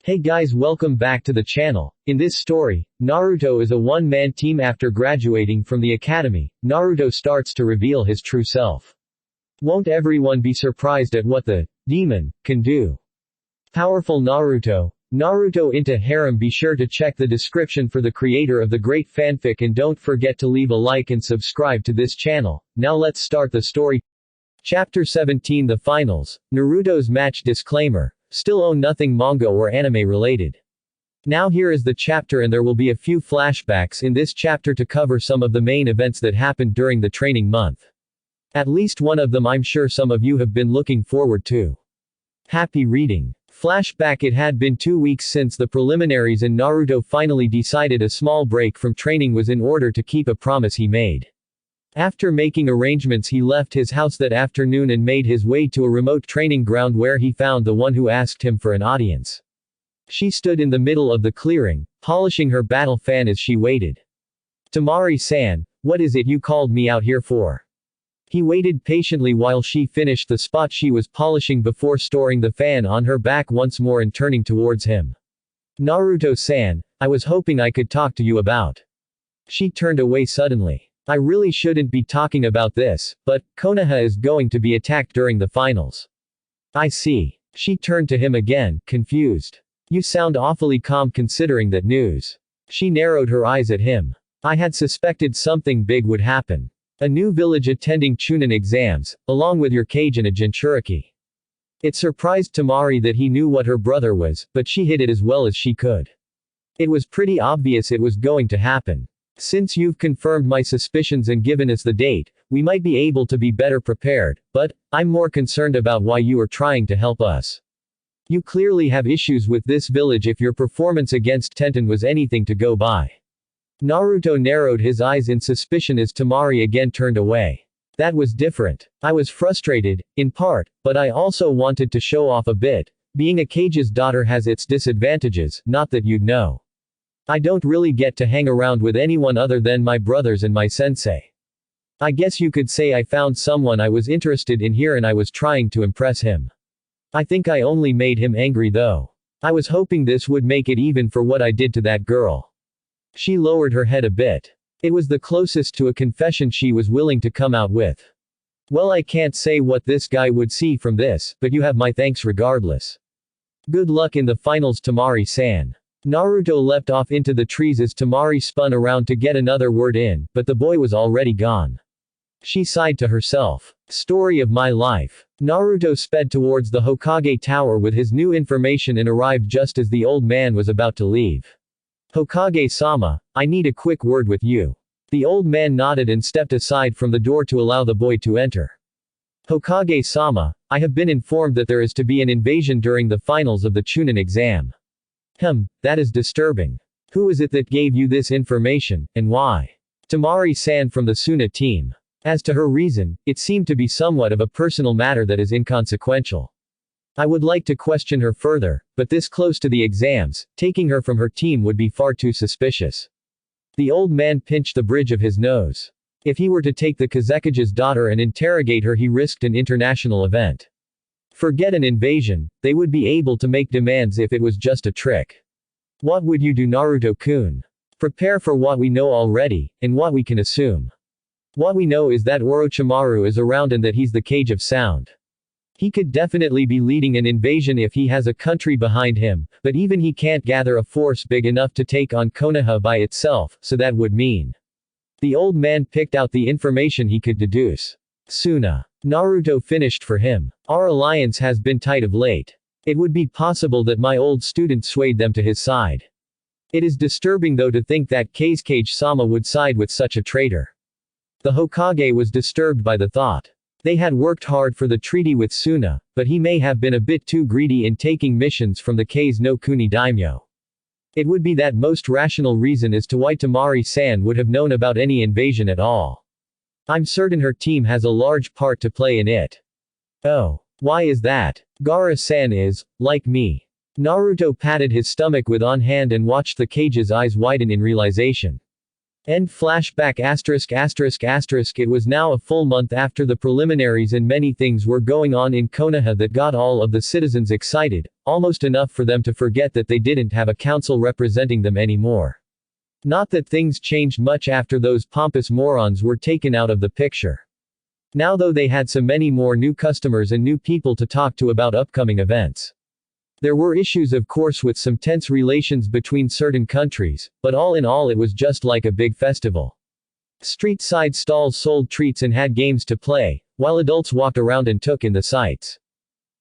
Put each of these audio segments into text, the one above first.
Hey guys, welcome back to the channel. In this story, Naruto is a one-man team. After graduating from the academy, Naruto starts to reveal his true self. Won't everyone be surprised at what the demon can do? Powerful Naruto X Harem. Be sure to check the description for the creator of the great fanfic and don't forget to leave a like and subscribe to this channel. Now let's start the story. Chapter 17, The Finals. Naruto's match. Disclaimer: still own nothing manga or anime related. Now here is the chapter, and there will be a few flashbacks in this chapter to cover some of the main events that happened during the training month. At least one of them I'm sure some of you have been looking forward to. Happy reading. Flashback: it had been 2 weeks since the preliminaries and Naruto finally decided a small break from training was in order to keep a promise he made. After making arrangements, he left his house that afternoon and made his way to a remote training ground where he found the one who asked him for an audience. She stood in the middle of the clearing, polishing her battle fan as she waited. "Temari-san, what is it you called me out here for?" He waited patiently while she finished the spot she was polishing before storing the fan on her back once more and turning towards him. "Naruto-san, I was hoping I could talk to you about." She turned away suddenly. "I really shouldn't be talking about this, but Konoha is going to be attacked during the finals." "I see." She turned to him again, confused. "You sound awfully calm considering that news." She narrowed her eyes at him. "I had suspected something big would happen. A new village attending Chunin exams, along with your Kage and a Jinchuriki." It surprised Temari that he knew what her brother was, but she hid it as well as she could. "It was pretty obvious it was going to happen. Since you've confirmed my suspicions and given us the date, we might be able to be better prepared, but I'm more concerned about why you are trying to help us. You clearly have issues with this village if your performance against Tenten was anything to go by." Naruto narrowed his eyes in suspicion as Temari again turned away. "That was different. I was frustrated, in part, but I also wanted to show off a bit. Being a Kage's daughter has its disadvantages, not that you'd know. I don't really get to hang around with anyone other than my brothers and my sensei. I guess you could say I found someone I was interested in here and I was trying to impress him. I think I only made him angry though. I was hoping this would make it even for what I did to that girl." She lowered her head a bit. It was the closest to a confession she was willing to come out with. "Well, I can't say what this guy would see from this, but you have my thanks regardless. Good luck in the finals, Temari-san." Naruto leapt off into the trees as Temari spun around to get another word in, but the boy was already gone. She sighed to herself. Story of my life. Naruto sped towards the Hokage Tower with his new information and arrived just as the old man was about to leave. "Hokage-sama, I need a quick word with you." The old man nodded and stepped aside from the door to allow the boy to enter. "Hokage-sama, I have been informed that there is to be an invasion during the finals of the Chunin exam." That is disturbing. Who is it that gave you this information, and why?" "Temari-san from the Suna team." As to her reason, it seemed to be somewhat of a personal matter that is inconsequential. I would like to question her further, but this close to the exams, taking her from her team would be far too suspicious. The old man pinched the bridge of his nose. If he were to take the Kazekage's daughter and interrogate her, he risked an international event. Forget an invasion, they would be able to make demands if it was just a trick. What would you do, Naruto-kun? Prepare for what we know already, and what we can assume. What we know is that Orochimaru is around and that he's the Kage of Sound. He could definitely be leading an invasion if he has a country behind him, but even he can't gather a force big enough to take on Konoha by itself, so that would mean. The old man picked out the information he could deduce. Suna. Naruto finished for him. Our alliance has been tight of late. It would be possible that my old student swayed them to his side. It is disturbing though to think that Kage-sama would side with such a traitor. The Hokage was disturbed by the thought. They had worked hard for the treaty with Suna, but he may have been a bit too greedy in taking missions from the Kase no Kuni daimyo. It would be that most rational reason as to why Temari-san would have known about any invasion at all. I'm certain her team has a large part to play in it. Oh. Why is that? Gaara-san is, like me. Naruto patted his stomach with one hand and watched the Kage's eyes widen in realization. End flashback *****. It was now a full month after the preliminaries and many things were going on in Konoha that got all of the citizens excited, almost enough for them to forget that they didn't have a council representing them anymore. Not that things changed much after those pompous morons were taken out of the picture. Now though they had so many more new customers and new people to talk to about upcoming events. There were issues of course with some tense relations between certain countries, but all in all it was just like a big festival. Street side stalls sold treats and had games to play, while adults walked around and took in the sights.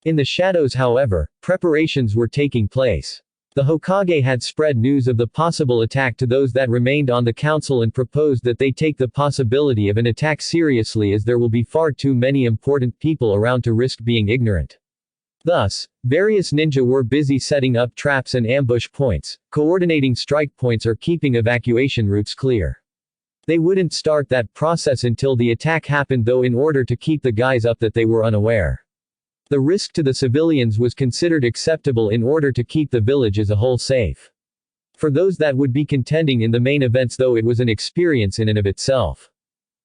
In the shadows however, preparations were taking place. The Hokage had spread news of the possible attack to those that remained on the council and proposed that they take the possibility of an attack seriously as there will be far too many important people around to risk being ignorant. Thus, various ninja were busy setting up traps and ambush points, coordinating strike points or keeping evacuation routes clear. They wouldn't start that process until the attack happened though in order to keep the guys up that they were unaware. The risk to the civilians was considered acceptable in order to keep the village as a whole safe. For those that would be contending in the main events though it was an experience in and of itself.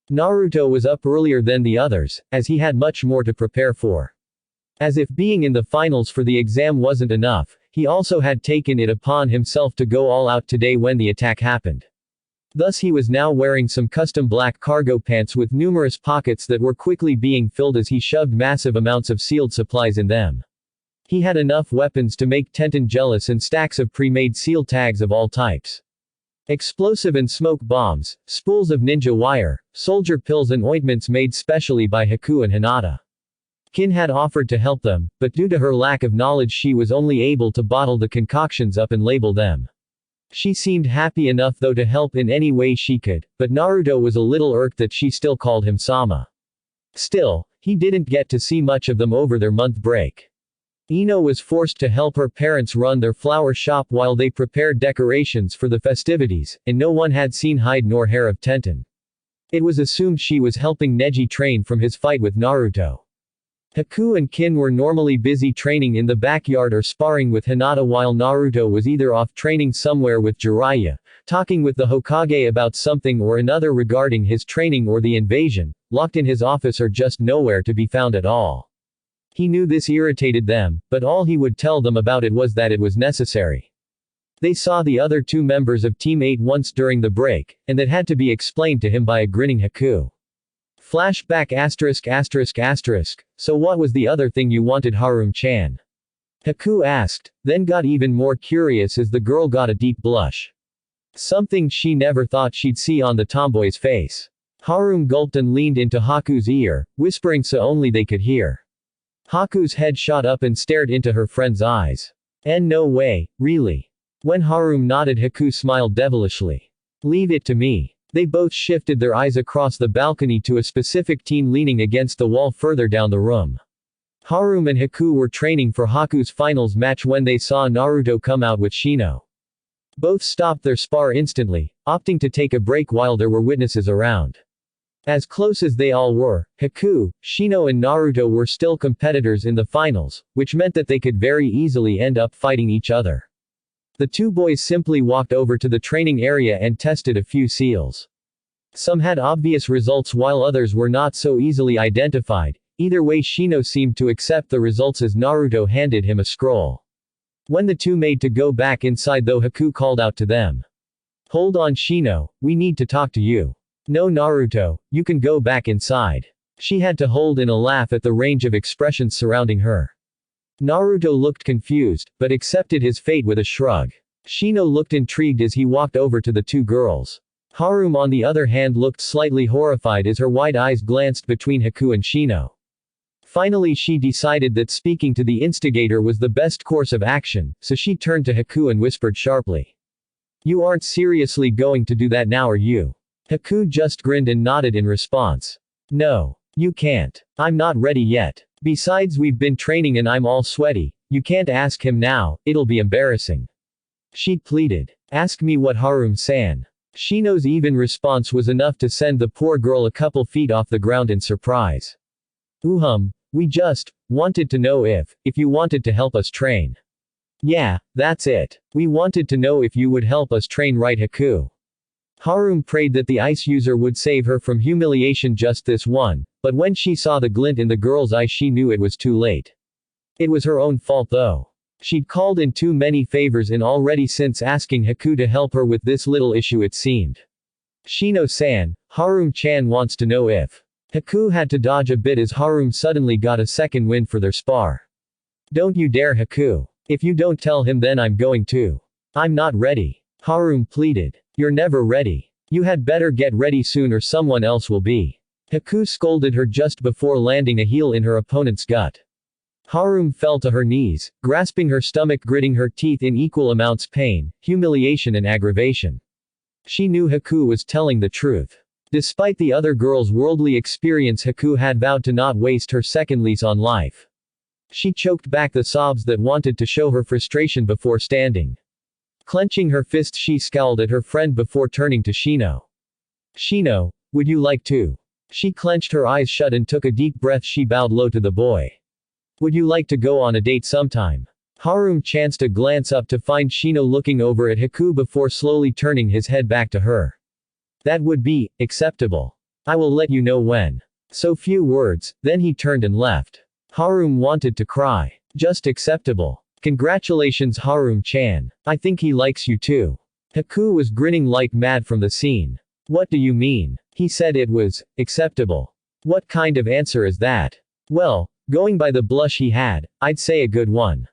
Naruto was up earlier than the others, as he had much more to prepare for. As if being in the finals for the exam wasn't enough, he also had taken it upon himself to go all out today when the attack happened. Thus he was now wearing some custom black cargo pants with numerous pockets that were quickly being filled as he shoved massive amounts of sealed supplies in them. He had enough weapons to make Tenten jealous and stacks of pre-made seal tags of all types. Explosive and smoke bombs, spools of ninja wire, soldier pills and ointments made specially by Haku and Hinata. Kin had offered to help them, but due to her lack of knowledge she was only able to bottle the concoctions up and label them. She seemed happy enough though to help in any way she could, but Naruto was a little irked that she still called him Sama. Still, he didn't get to see much of them over their month break. Ino was forced to help her parents run their flower shop while they prepared decorations for the festivities, and no one had seen hide nor hair of Tenten. It was assumed she was helping Neji train from his fight with Naruto. Haku and Kin were normally busy training in the backyard or sparring with Hinata while Naruto was either off training somewhere with Jiraiya, talking with the Hokage about something or another regarding his training or the invasion, locked in his office or just nowhere to be found at all. He knew this irritated them, but all he would tell them about it was that it was necessary. They saw the other two members of Team 8 once during the break, and that had to be explained to him by a grinning Haku. Flashback *****. So what was the other thing you wanted Harem-chan? Haku asked, then got even more curious as the girl got a deep blush. Something she never thought she'd see on the tomboy's face. Harem gulped and leaned into Haku's ear, whispering so only they could hear. Haku's head shot up and stared into her friend's eyes. No way, really. When Harem nodded Haku smiled devilishly. Leave it to me. They both shifted their eyes across the balcony to a specific teen leaning against the wall further down the room. Harem and Haku were training for Haku's finals match when they saw Naruto come out with Shino. Both stopped their spar instantly, opting to take a break while there were witnesses around. As close as they all were, Haku, Shino and Naruto were still competitors in the finals, which meant that they could very easily end up fighting each other. The two boys simply walked over to the training area and tested a few seals. Some had obvious results while others were not so easily identified. Either way Shino seemed to accept the results as Naruto handed him a scroll. When the two made to go back inside though Haku called out to them. Hold on Shino, we need to talk to you. No Naruto, you can go back inside. She had to hold in a laugh at the range of expressions surrounding her. Naruto looked confused, but accepted his fate with a shrug. Shino looked intrigued as he walked over to the two girls. Harem on the other hand looked slightly horrified as her wide eyes glanced between Haku and Shino. Finally she decided that speaking to the instigator was the best course of action, so she turned to Haku and whispered sharply. You aren't seriously going to do that now are you? Haku just grinned and nodded in response. No. You can't. I'm not ready yet. Besides we've been training and I'm all sweaty, you can't ask him now, it'll be embarrassing. She pleaded. Ask me what Harem-san. Shino's even response was enough to send the poor girl a couple feet off the ground in surprise. We just wanted to know if you wanted to help us train. Yeah, that's it. We wanted to know if you would help us train right Haku. Harume prayed that the ice user would save her from humiliation just this one, but when she saw the glint in the girl's eye she knew it was too late. It was her own fault though. She'd called in too many favors in already since asking Haku to help her with this little issue it seemed. Shino-san, Harume-chan wants to know if Haku had to dodge a bit as Harume suddenly got a second wind for their spar. Don't you dare Haku. If you don't tell him then I'm going to. I'm not ready. Harume pleaded. You're never ready. You had better get ready soon or someone else will be. Haku scolded her just before landing a heel in her opponent's gut. Harume fell to her knees, grasping her stomach, gritting her teeth in equal amounts pain, humiliation and aggravation. She knew Haku was telling the truth. Despite the other girl's worldly experience, Haku had vowed to not waste her second lease on life. She choked back the sobs that wanted to show her frustration before standing. Clenching her fist she scowled at her friend before turning to Shino. Shino, would you like to? She clenched her eyes shut and took a deep breath. She bowed low to the boy. Would you like to go on a date sometime? Harume chanced a glance up to find Shino looking over at Haku before slowly turning his head back to her. That would be acceptable. I will let you know when. So few words, then he turned and left. Harume wanted to cry. Just acceptable. Congratulations Harume-chan. I think he likes you too. Haku was grinning like mad from the scene. What do you mean? He said it was acceptable. What kind of answer is that? Well, going by the blush he had, I'd say a good one.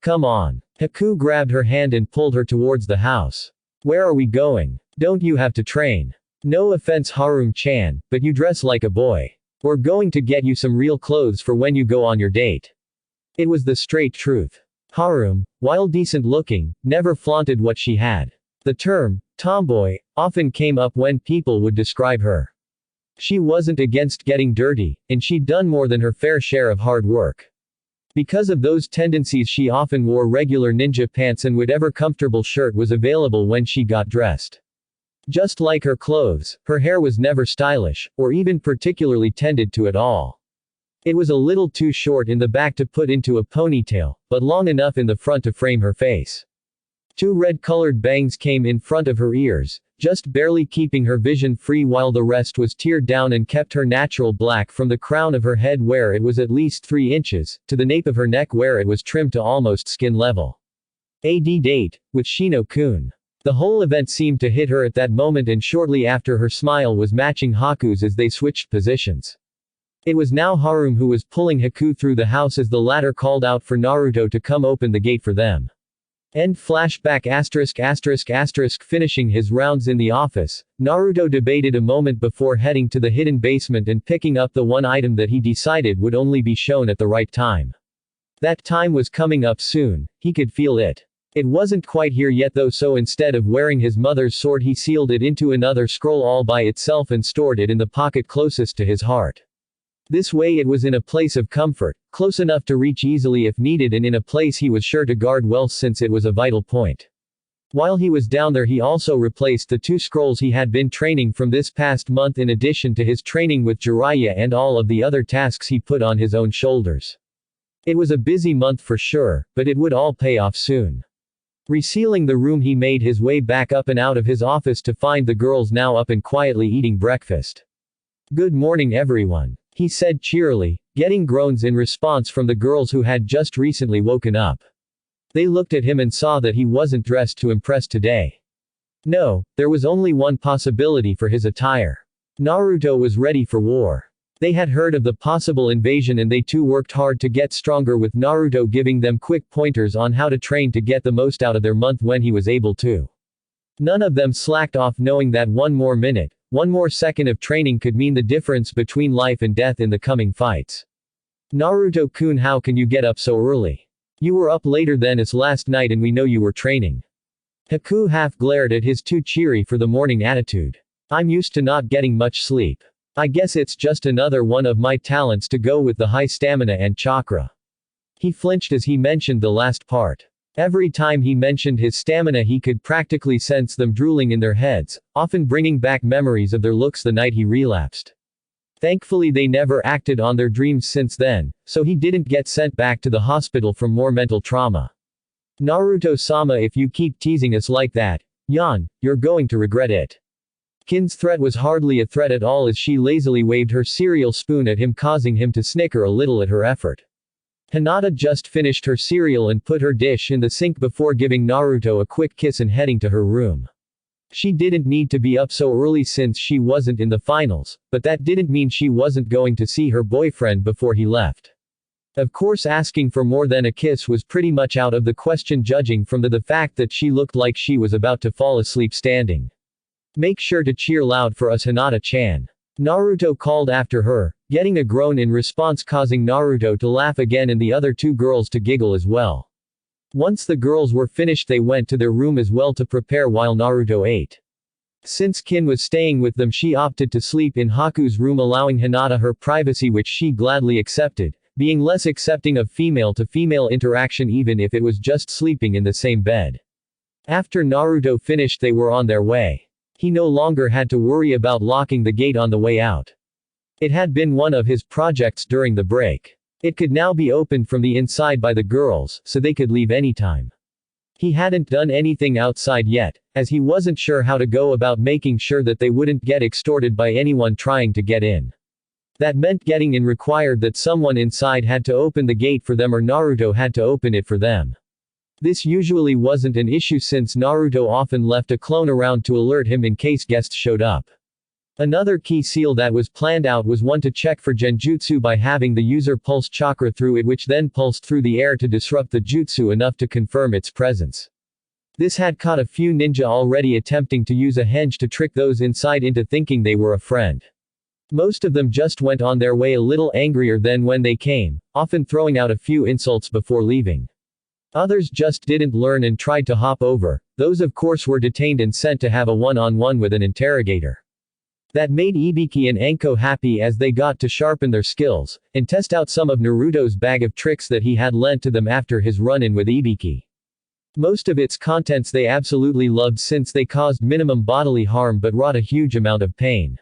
Come on. Haku grabbed her hand and pulled her towards the house. Where are we going? Don't you have to train? No offense Harume-chan, but you dress like a boy. We're going to get you some real clothes for when you go on your date. It was the straight truth. Harume, while decent looking, never flaunted what she had. The term, tomboy, often came up when people would describe her. She wasn't against getting dirty, and she'd done more than her fair share of hard work. Because of those tendencies she often wore regular ninja pants and whatever comfortable shirt was available when she got dressed. Just like her clothes, her hair was never stylish, or even particularly tended to at all. It was a little too short in the back to put into a ponytail, but long enough in the front to frame her face. Two red-colored bangs came in front of her ears, just barely keeping her vision free while the rest was tiered down and kept her natural black from the crown of her head where it was at least 3 inches, to the nape of her neck where it was trimmed to almost skin level. Date, with Shino-kun. The whole event seemed to hit her at that moment and shortly after her smile was matching Haku's as they switched positions. It was now Harume who was pulling Haku through the house as the latter called out for Naruto to come open the gate for them. End flashback *****. Finishing his rounds in the office, Naruto debated a moment before heading to the hidden basement and picking up the one item that he decided would only be shown at the right time. That time was coming up soon, he could feel it. It wasn't quite here yet though, so instead of wearing his mother's sword he sealed it into another scroll all by itself and stored it in the pocket closest to his heart. This way it was in a place of comfort, close enough to reach easily if needed and in a place he was sure to guard well since it was a vital point. While he was down there he also replaced the 2 scrolls he had been training from this past month in addition to his training with Jiraiya and all of the other tasks he put on his own shoulders. It was a busy month for sure, but it would all pay off soon. Resealing the room he made his way back up and out of his office to find the girls now up and quietly eating breakfast. Good morning everyone, he said cheerily, getting groans in response from the girls who had just recently woken up. They looked at him and saw that he wasn't dressed to impress today. No, there was only one possibility for his attire. Naruto was ready for war. They had heard of the possible invasion and they too worked hard to get stronger with Naruto giving them quick pointers on how to train to get the most out of their month when he was able to. None of them slacked off knowing that one more minute, one more second of training could mean the difference between life and death in the coming fights. Naruto-kun, how can you get up so early? You were up later than us last night and we know you were training. Haku half glared at his too cheery for the morning attitude. I'm used to not getting much sleep. I guess it's just another one of my talents to go with the high stamina and chakra. He flinched as he mentioned the last part. Every time he mentioned his stamina he could practically sense them drooling in their heads, often bringing back memories of their looks the night he relapsed. Thankfully they never acted on their dreams since then, so he didn't get sent back to the hospital from more mental trauma. Naruto-sama, if you keep teasing us like that, you're going to regret it. Kin's threat was hardly a threat at all as she lazily waved her cereal spoon at him, causing him to snicker a little at her effort. Hinata just finished her cereal and put her dish in the sink before giving Naruto a quick kiss and heading to her room. She didn't need to be up so early since she wasn't in the finals, but that didn't mean she wasn't going to see her boyfriend before he left. Of course, asking for more than a kiss was pretty much out of the question, judging from the fact that she looked like she was about to fall asleep standing. "Make sure to cheer loud for us, Hinata-chan," Naruto called after her, getting a groan in response, causing Naruto to laugh again and the other two girls to giggle as well. Once the girls were finished, they went to their room as well to prepare while Naruto ate. Since Kin was staying with them, she opted to sleep in Haku's room, allowing Hinata her privacy, which she gladly accepted, being less accepting of female-to-female interaction even if it was just sleeping in the same bed. After Naruto finished, they were on their way. He no longer had to worry about locking the gate on the way out. It had been one of his projects during the break. It could now be opened from the inside by the girls, so they could leave anytime. He hadn't done anything outside yet, as he wasn't sure how to go about making sure that they wouldn't get extorted by anyone trying to get in. That meant getting in required that someone inside had to open the gate for them, or Naruto had to open it for them. This usually wasn't an issue since Naruto often left a clone around to alert him in case guests showed up. Another key seal that was planned out was one to check for genjutsu by having the user pulse chakra through it, which then pulsed through the air to disrupt the jutsu enough to confirm its presence. This had caught a few ninja already attempting to use a henge to trick those inside into thinking they were a friend. Most of them just went on their way a little angrier than when they came, often throwing out a few insults before leaving. Others just didn't learn and tried to hop over. Those of course were detained and sent to have a one-on-one with an interrogator. That made Ibiki and Anko happy as they got to sharpen their skills, and test out some of Naruto's bag of tricks that he had lent to them after his run-in with Ibiki. Most of its contents they absolutely loved since they caused minimum bodily harm but wrought a huge amount of pain.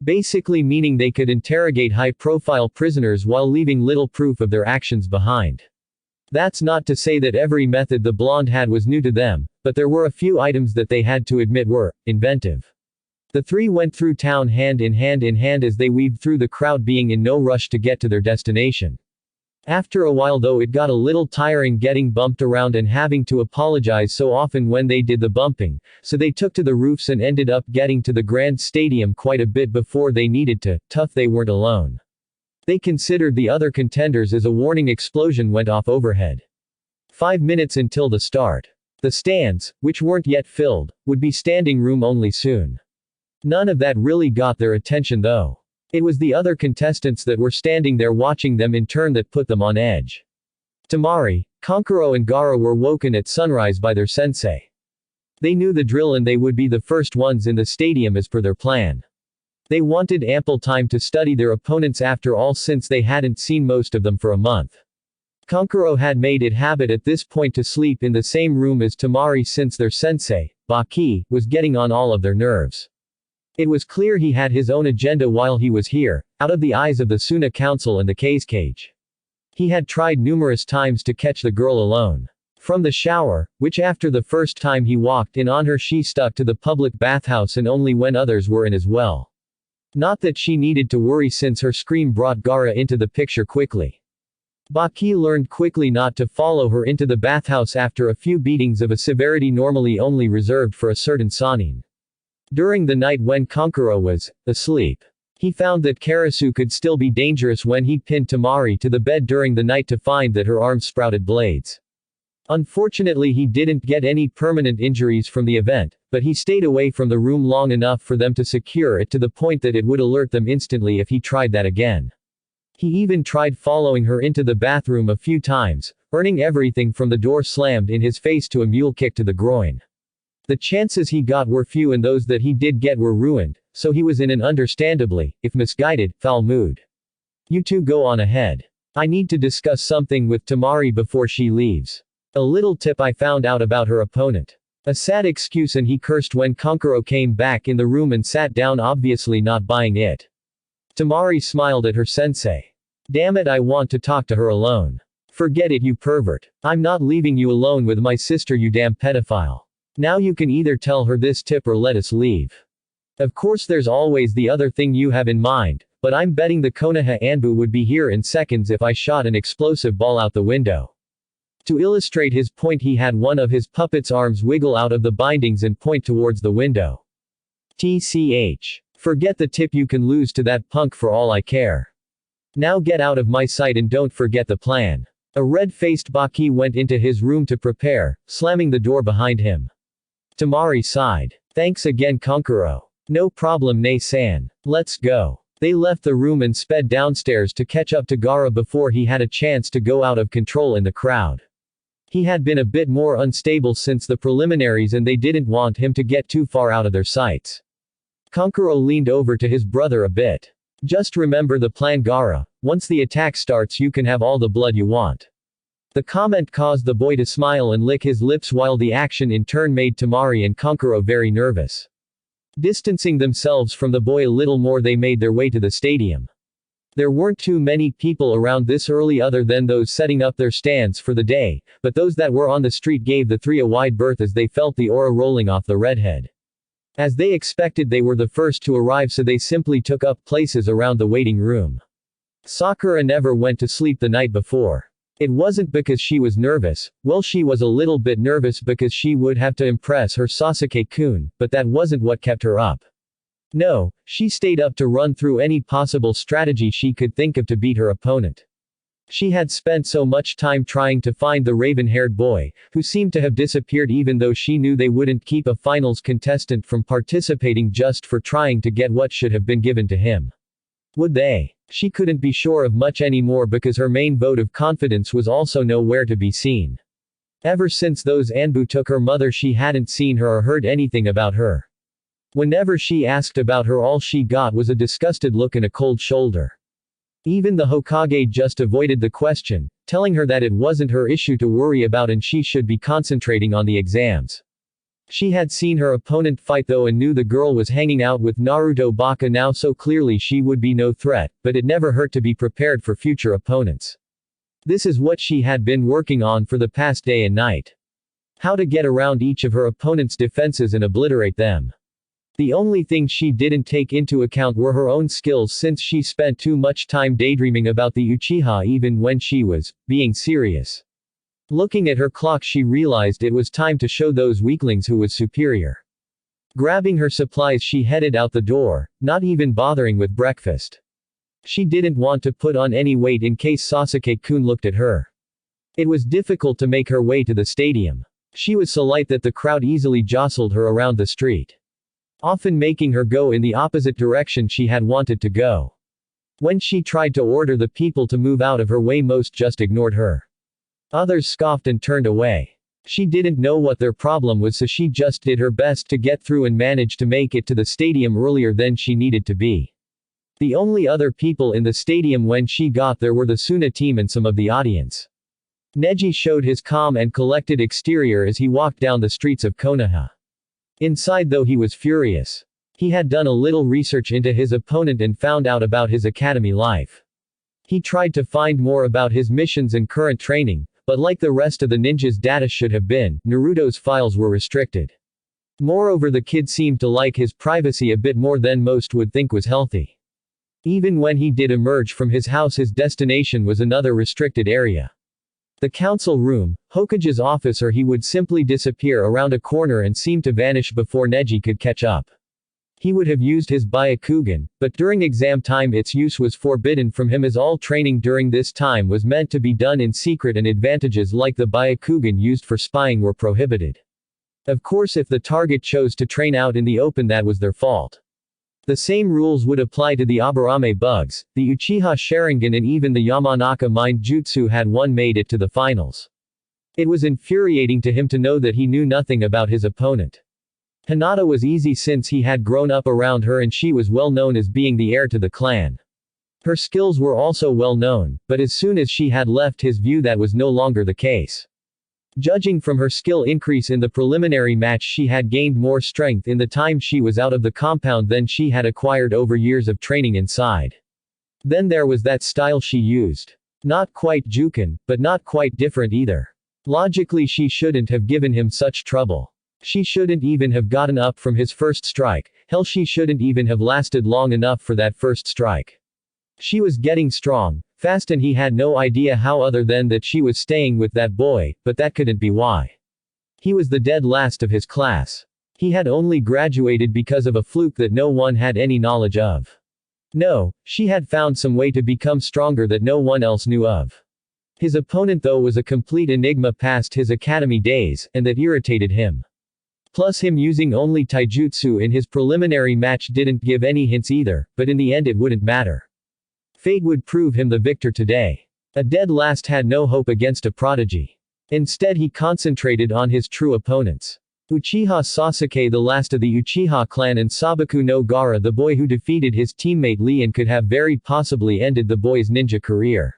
Basically meaning they could interrogate high-profile prisoners while leaving little proof of their actions behind. That's not to say that every method the blonde had was new to them, but there were a few items that they had to admit were inventive. The three went through town hand in hand as they weaved through the crowd, being in no rush to get to their destination. After a while though, it got a little tiring getting bumped around and having to apologize so often when they did the bumping, so they took to the roofs and ended up getting to the grand stadium quite a bit before they needed to. Tough they weren't alone. They considered the other contenders as a warning explosion went off overhead. 5 minutes until the start. The stands, which weren't yet filled, would be standing room only soon. None of that really got their attention though. It was the other contestants that were standing there watching them in turn that put them on edge. Temari, Kankuro and Gaara were woken at sunrise by their sensei. They knew the drill and they would be the first ones in the stadium as per their plan. They wanted ample time to study their opponents after all, since they hadn't seen most of them for a month. Kankuro had made it habit at this point to sleep in the same room as Temari since their sensei, Baki, was getting on all of their nerves. It was clear he had his own agenda while he was here, out of the eyes of the Suna Council and the Cage. He had tried numerous times to catch the girl alone. From the shower, which after the first time he walked in on her she stuck to the public bathhouse and only when others were in as well. Not that she needed to worry since her scream brought Gaara into the picture quickly. Baki learned quickly not to follow her into the bathhouse after a few beatings of a severity normally only reserved for a certain Sanin. During the night when Kankuro was asleep, he found that Karasu could still be dangerous when he pinned Temari to the bed during the night to find that her arms sprouted blades. Unfortunately he didn't get any permanent injuries from the event, but he stayed away from the room long enough for them to secure it to the point that it would alert them instantly if he tried that again. He even tried following her into the bathroom a few times, earning everything from the door slammed in his face to a mule kick to the groin. The chances he got were few and those that he did get were ruined, so he was in an understandably, if misguided, foul mood. You two go on ahead. I need to discuss something with Temari before she leaves. A little tip I found out about her opponent. A sad excuse, and he cursed when Kankuro came back in the room and sat down, obviously not buying it. Temari smiled at her sensei. Damn it, I want to talk to her alone. Forget it, you pervert. I'm not leaving you alone with my sister, you damn pedophile. Now you can either tell her this tip or let us leave. Of course there's always the other thing you have in mind, but I'm betting the Konoha Anbu would be here in seconds if I shot an explosive ball out the window. To illustrate his point, he had one of his puppet's arms wiggle out of the bindings and point towards the window. TCH. Forget the tip, you can lose to that punk for all I care. Now get out of my sight and don't forget the plan. A red-faced Baki went into his room to prepare, slamming the door behind him. Temari sighed. Thanks again, Kankuro. No problem, Nei-san. Let's go. They left the room and sped downstairs to catch up to Gaara before he had a chance to go out of control in the crowd. He had been a bit more unstable since the preliminaries and they didn't want him to get too far out of their sights. Kankuro leaned over to his brother a bit. Just remember the plan, Gaara. Once the attack starts you can have all the blood you want. The comment caused the boy to smile and lick his lips, while the action in turn made Temari and Kankuro very nervous. Distancing themselves from the boy a little more, they made their way to the stadium. There weren't too many people around this early other than those setting up their stands for the day, but those that were on the street gave the three a wide berth as they felt the aura rolling off the redhead. As they expected, they were the first to arrive, so they simply took up places around the waiting room. Sakura never went to sleep the night before. It wasn't because she was nervous, well, she was a little bit nervous because she would have to impress her Sasuke-kun, but that wasn't what kept her up. No, she stayed up to run through any possible strategy she could think of to beat her opponent. She had spent so much time trying to find the raven-haired boy, who seemed to have disappeared, even though she knew they wouldn't keep a finals contestant from participating just for trying to get what should have been given to him. Would they? She couldn't be sure of much anymore because her main vote of confidence was also nowhere to be seen. Ever since those Anbu took her mother, she hadn't seen her or heard anything about her. Whenever she asked about her, all she got was a disgusted look and a cold shoulder. Even the Hokage just avoided the question, telling her that it wasn't her issue to worry about and she should be concentrating on the exams. She had seen her opponent fight though and knew the girl was hanging out with Naruto Baka now, so clearly she would be no threat, but it never hurt to be prepared for future opponents. This is what she had been working on for the past day and night. How to get around each of her opponent's defenses and obliterate them. The only thing she didn't take into account were her own skills, since she spent too much time daydreaming about the Uchiha even when she was being serious. Looking at her clock, she realized it was time to show those weaklings who was superior. Grabbing her supplies, she headed out the door, not even bothering with breakfast. She didn't want to put on any weight in case Sasuke-kun looked at her. It was difficult to make her way to the stadium. She was so light that the crowd easily jostled her around the street, often making her go in the opposite direction she had wanted to go. When she tried to order the people to move out of her way, most just ignored her. Others scoffed and turned away. She didn't know what their problem was, so she just did her best to get through and managed to make it to the stadium earlier than she needed to be. The only other people in the stadium when she got there were the Suna team and some of the audience. Neji showed his calm and collected exterior as he walked down the streets of Konoha. Inside though, he was furious. He had done a little research into his opponent and found out about his academy life. He tried to find more about his missions and current training, but like the rest of the ninjas' data should have been, Naruto's files were restricted. Moreover, the kid seemed to like his privacy a bit more than most would think was healthy. Even when he did emerge from his house, his destination was another restricted area. The council room, Hokage's office, or he would simply disappear around a corner and seem to vanish before Neji could catch up. He would have used his Byakugan, but during exam time its use was forbidden from him, as all training during this time was meant to be done in secret and advantages like the Byakugan used for spying were prohibited. Of course, if the target chose to train out in the open, that was their fault. The same rules would apply to the Aburame bugs, the Uchiha Sharingan, and even the Yamanaka Mind Jutsu had one made it to the finals. It was infuriating to him to know that he knew nothing about his opponent. Hinata was easy since he had grown up around her and she was well known as being the heir to the clan. Her skills were also well known, but as soon as she had left his view, that was no longer the case. Judging from her skill increase in the preliminary match, she had gained more strength in the time she was out of the compound than she had acquired over years of training inside. Then there was that style she used. Not quite Juken, but not quite different either. Logically, she shouldn't have given him such trouble. She shouldn't even have gotten up from his first strike, Hell, she shouldn't even have lasted long enough for that first strike. She was getting strong, fast, and he had no idea how other than that she was staying with that boy, but that couldn't be why. He was the dead last of his class. He had only graduated because of a fluke that no one had any knowledge of. No, she had found some way to become stronger that no one else knew of. His opponent though was a complete enigma past his academy days, and that irritated him. Plus him using only taijutsu in his preliminary match didn't give any hints either, but in the end it wouldn't matter. Fate would prove him the victor today. A dead last had no hope against a prodigy. Instead he concentrated on his true opponents. Uchiha Sasuke, the last of the Uchiha clan, and Sabaku no Gaara, the boy who defeated his teammate Lee and could have very possibly ended the boy's ninja career.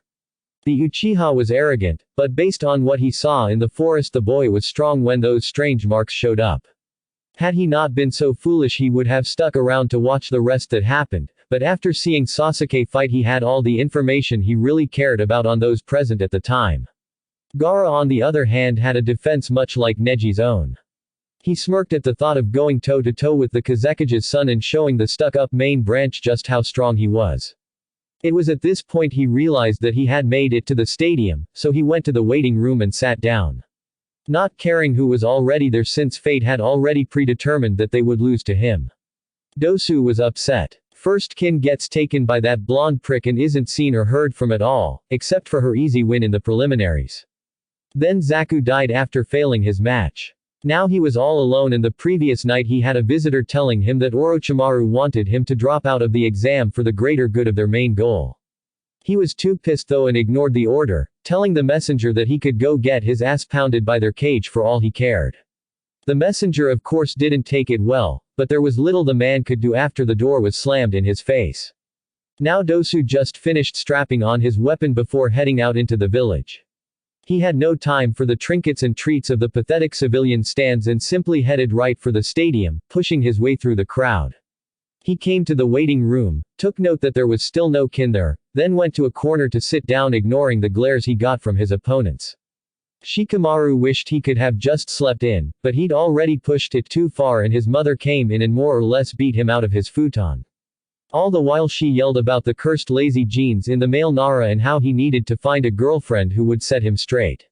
The Uchiha was arrogant, but based on what he saw in the forest, the boy was strong when those strange marks showed up. Had he not been so foolish, he would have stuck around to watch the rest that happened, but after seeing Sasuke fight, he had all the information he really cared about on those present at the time. Gaara, on the other hand, had a defense much like Neji's own. He smirked at the thought of going toe-to-toe with the Kazekage's son and showing the stuck-up main branch just how strong he was. It was at this point he realized that he had made it to the stadium, so he went to the waiting room and sat down. Not caring who was already there, since fate had already predetermined that they would lose to him. Dosu was upset. First, Kin gets taken by that blonde prick and isn't seen or heard from at all, except for her easy win in the preliminaries. Then Zaku died after failing his match. Now he was all alone, and the previous night he had a visitor telling him that Orochimaru wanted him to drop out of the exam for the greater good of their main goal. He was too pissed though and ignored the order, telling the messenger that he could go get his ass pounded by their cage for all he cared. The messenger of course didn't take it well, but there was little the man could do after the door was slammed in his face. Now Dosu just finished strapping on his weapon before heading out into the village. He had no time for the trinkets and treats of the pathetic civilian stands and simply headed right for the stadium, pushing his way through the crowd. He came to the waiting room, took note that there was still no Kin there, then went to a corner to sit down, ignoring the glares he got from his opponents. Shikamaru wished he could have just slept in, but he'd already pushed it too far and his mother came in and more or less beat him out of his futon. All the while she yelled about the cursed lazy genes in the male Nara and how he needed to find a girlfriend who would set him straight.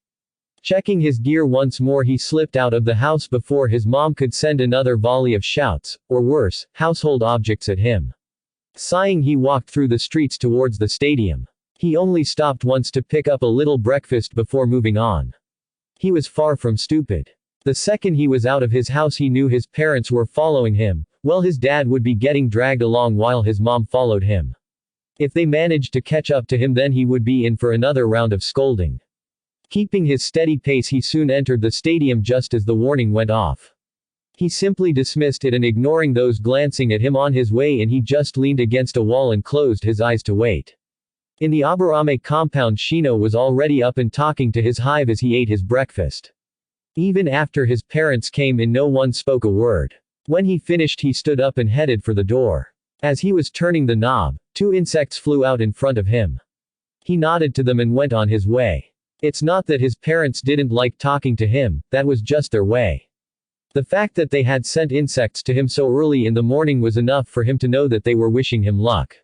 Checking his gear once more, he slipped out of the house before his mom could send another volley of shouts, or worse, household objects at him. Sighing, he walked through the streets towards the stadium. He only stopped once to pick up a little breakfast before moving on. He was far from stupid. The second he was out of his house, he knew his parents were following him. Well, his dad would be getting dragged along while his mom followed him. If they managed to catch up to him, then he would be in for another round of scolding. Keeping his steady pace, he soon entered the stadium just as the warning went off. He simply dismissed it and ignoring those glancing at him on his way in, he just leaned against a wall and closed his eyes to wait. In the Aburame compound, Shino was already up and talking to his hive as he ate his breakfast. Even after his parents came in, no one spoke a word. When he finished, he stood up and headed for the door. As he was turning the knob, 2 insects flew out in front of him. He nodded to them and went on his way. It's not that his parents didn't like talking to him, that was just their way. The fact that they had sent insects to him so early in the morning was enough for him to know that they were wishing him luck.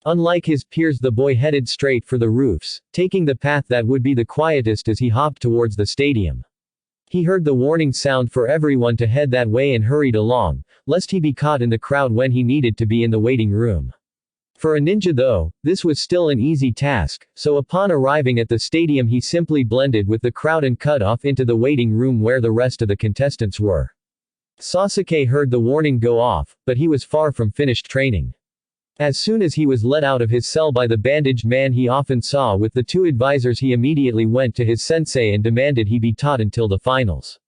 Unlike his peers, the boy headed straight for the roofs, taking the path that would be the quietest as he hopped towards the stadium. He heard the warning sound for everyone to head that way and hurried along, lest he be caught in the crowd when he needed to be in the waiting room. For a ninja though, this was still an easy task, so upon arriving at the stadium he simply blended with the crowd and cut off into the waiting room where the rest of the contestants were. Sasuke heard the warning go off, but he was far from finished training. As soon as he was let out of his cell by the bandaged man he often saw with the 2 advisors, he immediately went to his sensei and demanded he be taught until the finals.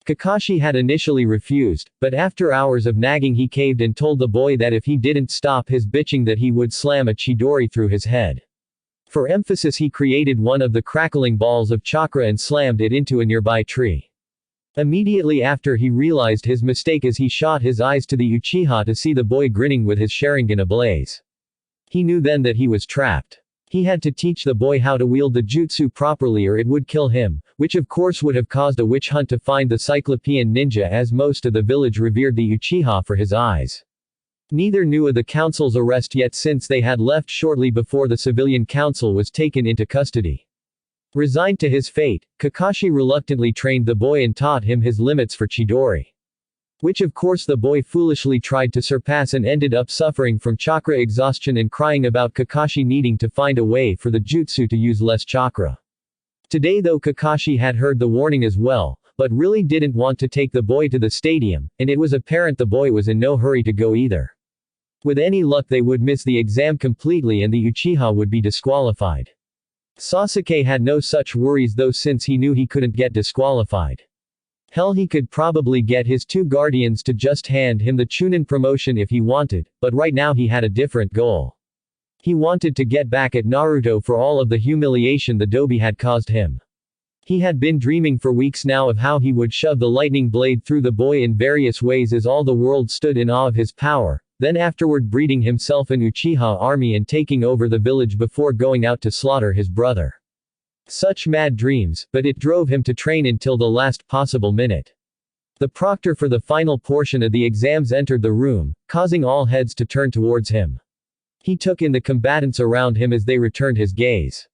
Kakashi had initially refused, but after hours of nagging he caved and told the boy that if he didn't stop his bitching that he would slam a chidori through his head. For emphasis, he created one of the crackling balls of chakra and slammed it into a nearby tree. Immediately after, he realized his mistake as he shot his eyes to the Uchiha to see the boy grinning with his Sharingan ablaze. He knew then that he was trapped. He had to teach the boy how to wield the jutsu properly or it would kill him, which of course would have caused a witch hunt to find the Cyclopean ninja, as most of the village revered the Uchiha for his eyes. Neither knew of the council's arrest yet since they had left shortly before the civilian council was taken into custody. Resigned to his fate, Kakashi reluctantly trained the boy and taught him his limits for Chidori. Which of course the boy foolishly tried to surpass and ended up suffering from chakra exhaustion and crying about Kakashi needing to find a way for the jutsu to use less chakra. Today though Kakashi had heard the warning as well, but really didn't want to take the boy to the stadium, and it was apparent the boy was in no hurry to go either. With any luck they would miss the exam completely and the Uchiha would be disqualified. Sasuke had no such worries though since he knew he couldn't get disqualified. Hell, he could probably get his two guardians to just hand him the Chunin promotion if he wanted, but right now he had a different goal. He wanted to get back at Naruto for all of the humiliation the Dobi had caused him. He had been dreaming for weeks now of how he would shove the lightning blade through the boy in various ways as all the world stood in awe of his power, then afterward breeding himself an Uchiha army and taking over the village before going out to slaughter his brother. Such mad dreams, but it drove him to train until the last possible minute. The proctor for the final portion of the exams entered the room, causing all heads to turn towards him. He took in the combatants around him as they returned his gaze.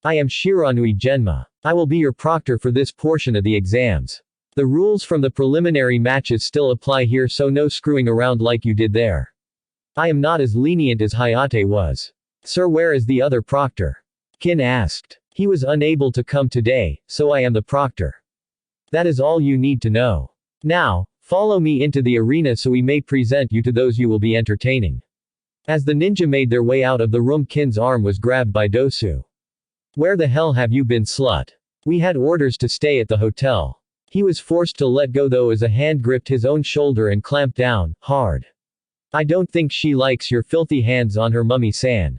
I am Shiranui Genma. I will be your proctor for this portion of the exams. The rules from the preliminary matches still apply here, so no screwing around like you did there. I am not as lenient as Hayate was. Sir, where is the other proctor? Kin asked. He was unable to come today, so I am the proctor. That is all you need to know. Now, follow me into the arena so we may present you to those you will be entertaining. As the ninja made their way out of the room, Kin's arm was grabbed by Dosu. Where the hell have you been, slut? We had orders to stay at the hotel. He was forced to let go though as a hand gripped his own shoulder and clamped down, hard. I don't think she likes your filthy hands on her, mummy-san.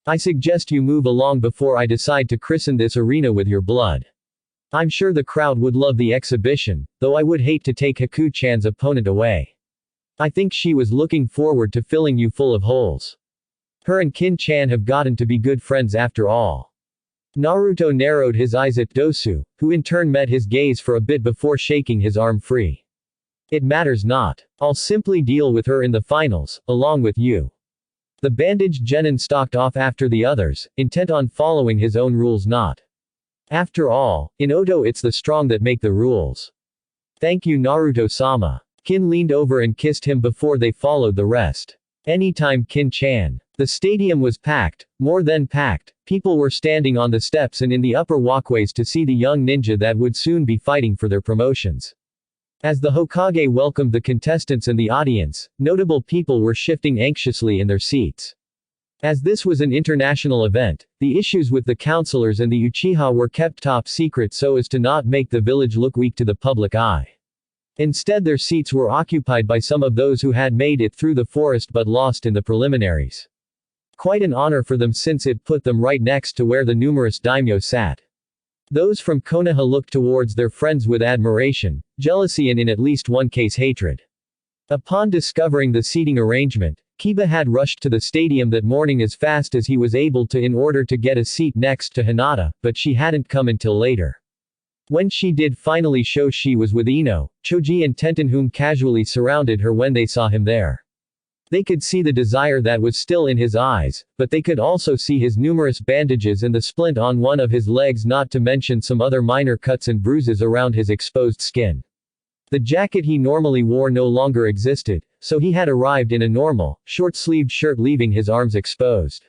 I suggest you move along before I decide to christen this arena with your blood. I'm sure the crowd would love the exhibition, though I would hate to take Haku-chan's opponent away. I think she was looking forward to filling you full of holes. Her and Kin-chan have gotten to be good friends after all. Naruto narrowed his eyes at Dosu, who in turn met his gaze for a bit before shaking his arm free. It matters not. I'll simply deal with her in the finals, along with you. The bandaged genin stalked off after the others, intent on following his own rules. Not. After all, in Oto it's the strong that make the rules. Thank you, Naruto-sama. Kin leaned over and kissed him before they followed the rest. Anytime, Kin-chan. The stadium was packed, more than packed. People were standing on the steps and in the upper walkways to see the young ninja that would soon be fighting for their promotions. As the Hokage welcomed the contestants and the audience, notable people were shifting anxiously in their seats. As this was an international event, the issues with the counselors and the Uchiha were kept top secret so as to not make the village look weak to the public eye. Instead, their seats were occupied by some of those who had made it through the forest but lost in the preliminaries. Quite an honor for them since it put them right next to where the numerous daimyo sat. Those from Konoha looked towards their friends with admiration, jealousy and in at least one case hatred. Upon discovering the seating arrangement, Kiba had rushed to the stadium that morning as fast as he was able to in order to get a seat next to Hinata, but she hadn't come until later. When she did finally show, she was with Ino, Choji and Tenten, whom casually surrounded her when they saw him there. They could see the desire that was still in his eyes, but they could also see his numerous bandages and the splint on one of his legs, not to mention some other minor cuts and bruises around his exposed skin. The jacket he normally wore no longer existed, so he had arrived in a normal, short-sleeved shirt leaving his arms exposed.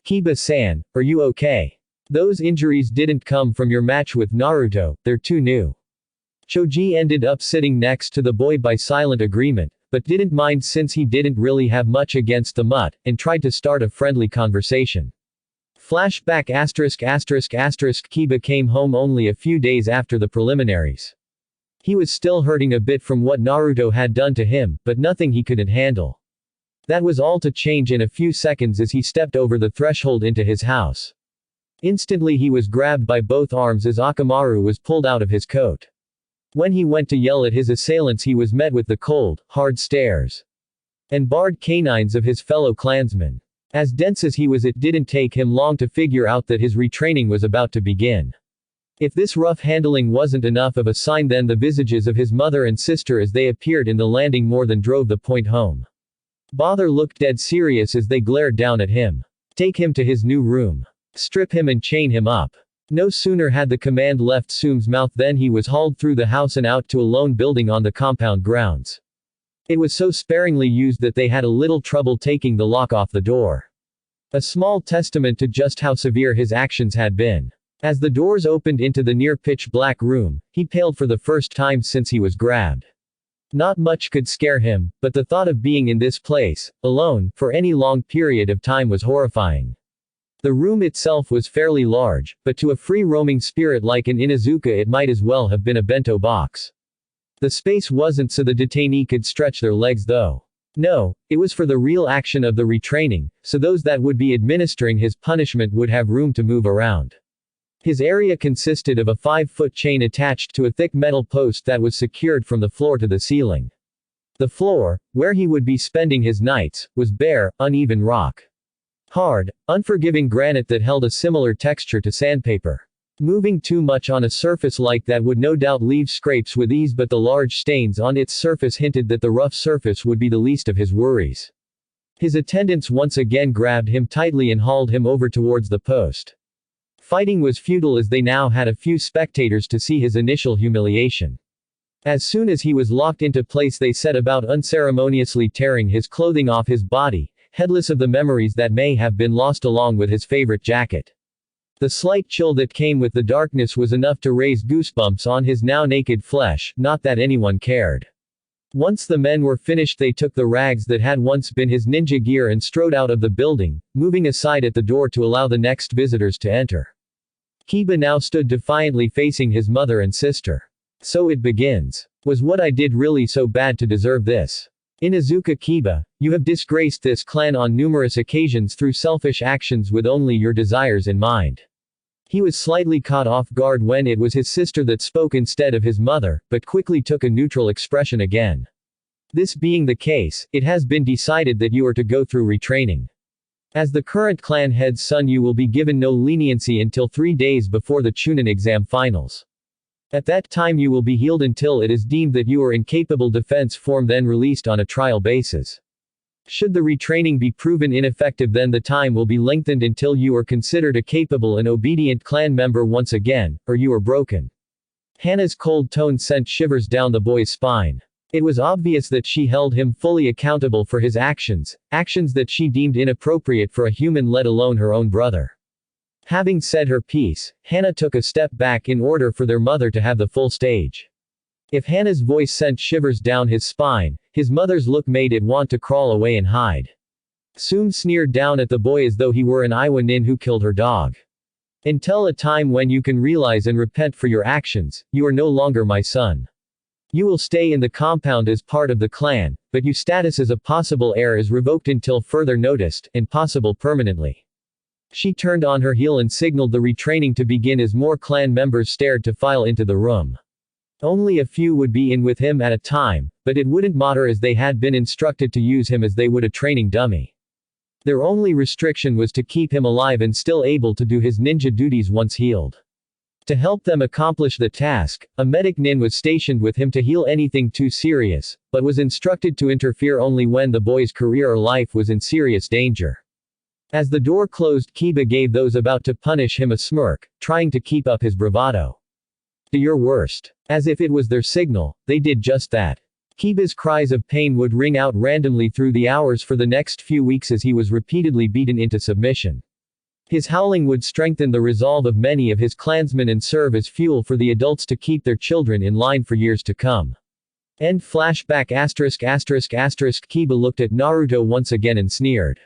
Kiba-san, are you okay? Those injuries didn't come from your match with Naruto, they're too new. Choji ended up sitting next to the boy by silent agreement, but didn't mind since he didn't really have much against the mutt, and tried to start a friendly conversation. Flashback ******. Kiba came home only a few days after the preliminaries. He was still hurting a bit from what Naruto had done to him, but nothing he couldn't handle. That was all to change in a few seconds as he stepped over the threshold into his house. Instantly he was grabbed by both arms as Akamaru was pulled out of his coat. When he went to yell at his assailants, he was met with the cold, hard stares and barred canines of his fellow clansmen. As dense as he was, it didn't take him long to figure out that his retraining was about to begin. If this rough handling wasn't enough of a sign, then the visages of his mother and sister as they appeared in the landing more than drove the point home. Bother looked dead serious as they glared down at him. Take him to his new room. Strip him and chain him up. No sooner had the command left Soom's mouth than he was hauled through the house and out to a lone building on the compound grounds. It was so sparingly used that they had a little trouble taking the lock off the door. A small testament to just how severe his actions had been. As the doors opened into the near pitch-black room, he paled for the first time since he was grabbed. Not much could scare him, but the thought of being in this place, alone, for any long period of time was horrifying. The room itself was fairly large, but to a free-roaming spirit like an Inuzuka it might as well have been a bento box. The space wasn't so the detainee could stretch their legs though. No, it was for the real action of the retraining, so those that would be administering his punishment would have room to move around. His area consisted of a 5-foot chain attached to a thick metal post that was secured from the floor to the ceiling. The floor, where he would be spending his nights, was bare, uneven rock. Hard, unforgiving granite that held a similar texture to sandpaper. Moving too much on a surface like that would no doubt leave scrapes with ease, but the large stains on its surface hinted that the rough surface would be the least of his worries. His attendants once again grabbed him tightly and hauled him over towards the post. Fighting was futile as they now had a few spectators to see his initial humiliation. As soon as he was locked into place they set about unceremoniously tearing his clothing off his body, heedless of the memories that may have been lost along with his favorite jacket. The slight chill that came with the darkness was enough to raise goosebumps on his now naked flesh, not that anyone cared. Once the men were finished they took the rags that had once been his ninja gear and strode out of the building, moving aside at the door to allow the next visitors to enter. Kiba now stood defiantly facing his mother and sister. So it begins. Was what I did really so bad to deserve this? Inuzuka Kiba, you have disgraced this clan on numerous occasions through selfish actions with only your desires in mind. He was slightly caught off guard when it was his sister that spoke instead of his mother, but quickly took a neutral expression again. This being the case, it has been decided that you are to go through retraining. As the current clan head's son you will be given no leniency until 3 days before the Chunin exam finals. At that time you will be healed until it is deemed that you are incapable defense form then released on a trial basis. Should the retraining be proven ineffective then the time will be lengthened until you are considered a capable and obedient clan member once again, or you are broken. Hana's cold tone sent shivers down the boy's spine. It was obvious that she held him fully accountable for his actions that she deemed inappropriate for a human let alone her own brother. Having said her piece, Hana took a step back in order for their mother to have the full stage. If Hana's voice sent shivers down his spine, his mother's look made it want to crawl away and hide. Soom sneered down at the boy as though he were an Iwa nin who killed her dog. Until a time when you can realize and repent for your actions, you are no longer my son. You will stay in the compound as part of the clan, but your status as a possible heir is revoked until further notice, and possible permanently. She turned on her heel and signaled the retraining to begin as more clan members stared to file into the room. Only a few would be in with him at a time, but it wouldn't matter as they had been instructed to use him as they would a training dummy. Their only restriction was to keep him alive and still able to do his ninja duties once healed. To help them accomplish the task, a medic nin was stationed with him to heal anything too serious, but was instructed to interfere only when the boy's career or life was in serious danger. As the door closed Kiba gave those about to punish him a smirk, trying to keep up his bravado. Do your worst. As if it was their signal, they did just that. Kiba's cries of pain would ring out randomly through the hours for the next few weeks as he was repeatedly beaten into submission. His howling would strengthen the resolve of many of his clansmen and serve as fuel for the adults to keep their children in line for years to come. End flashback *****. Kiba looked at Naruto once again and sneered.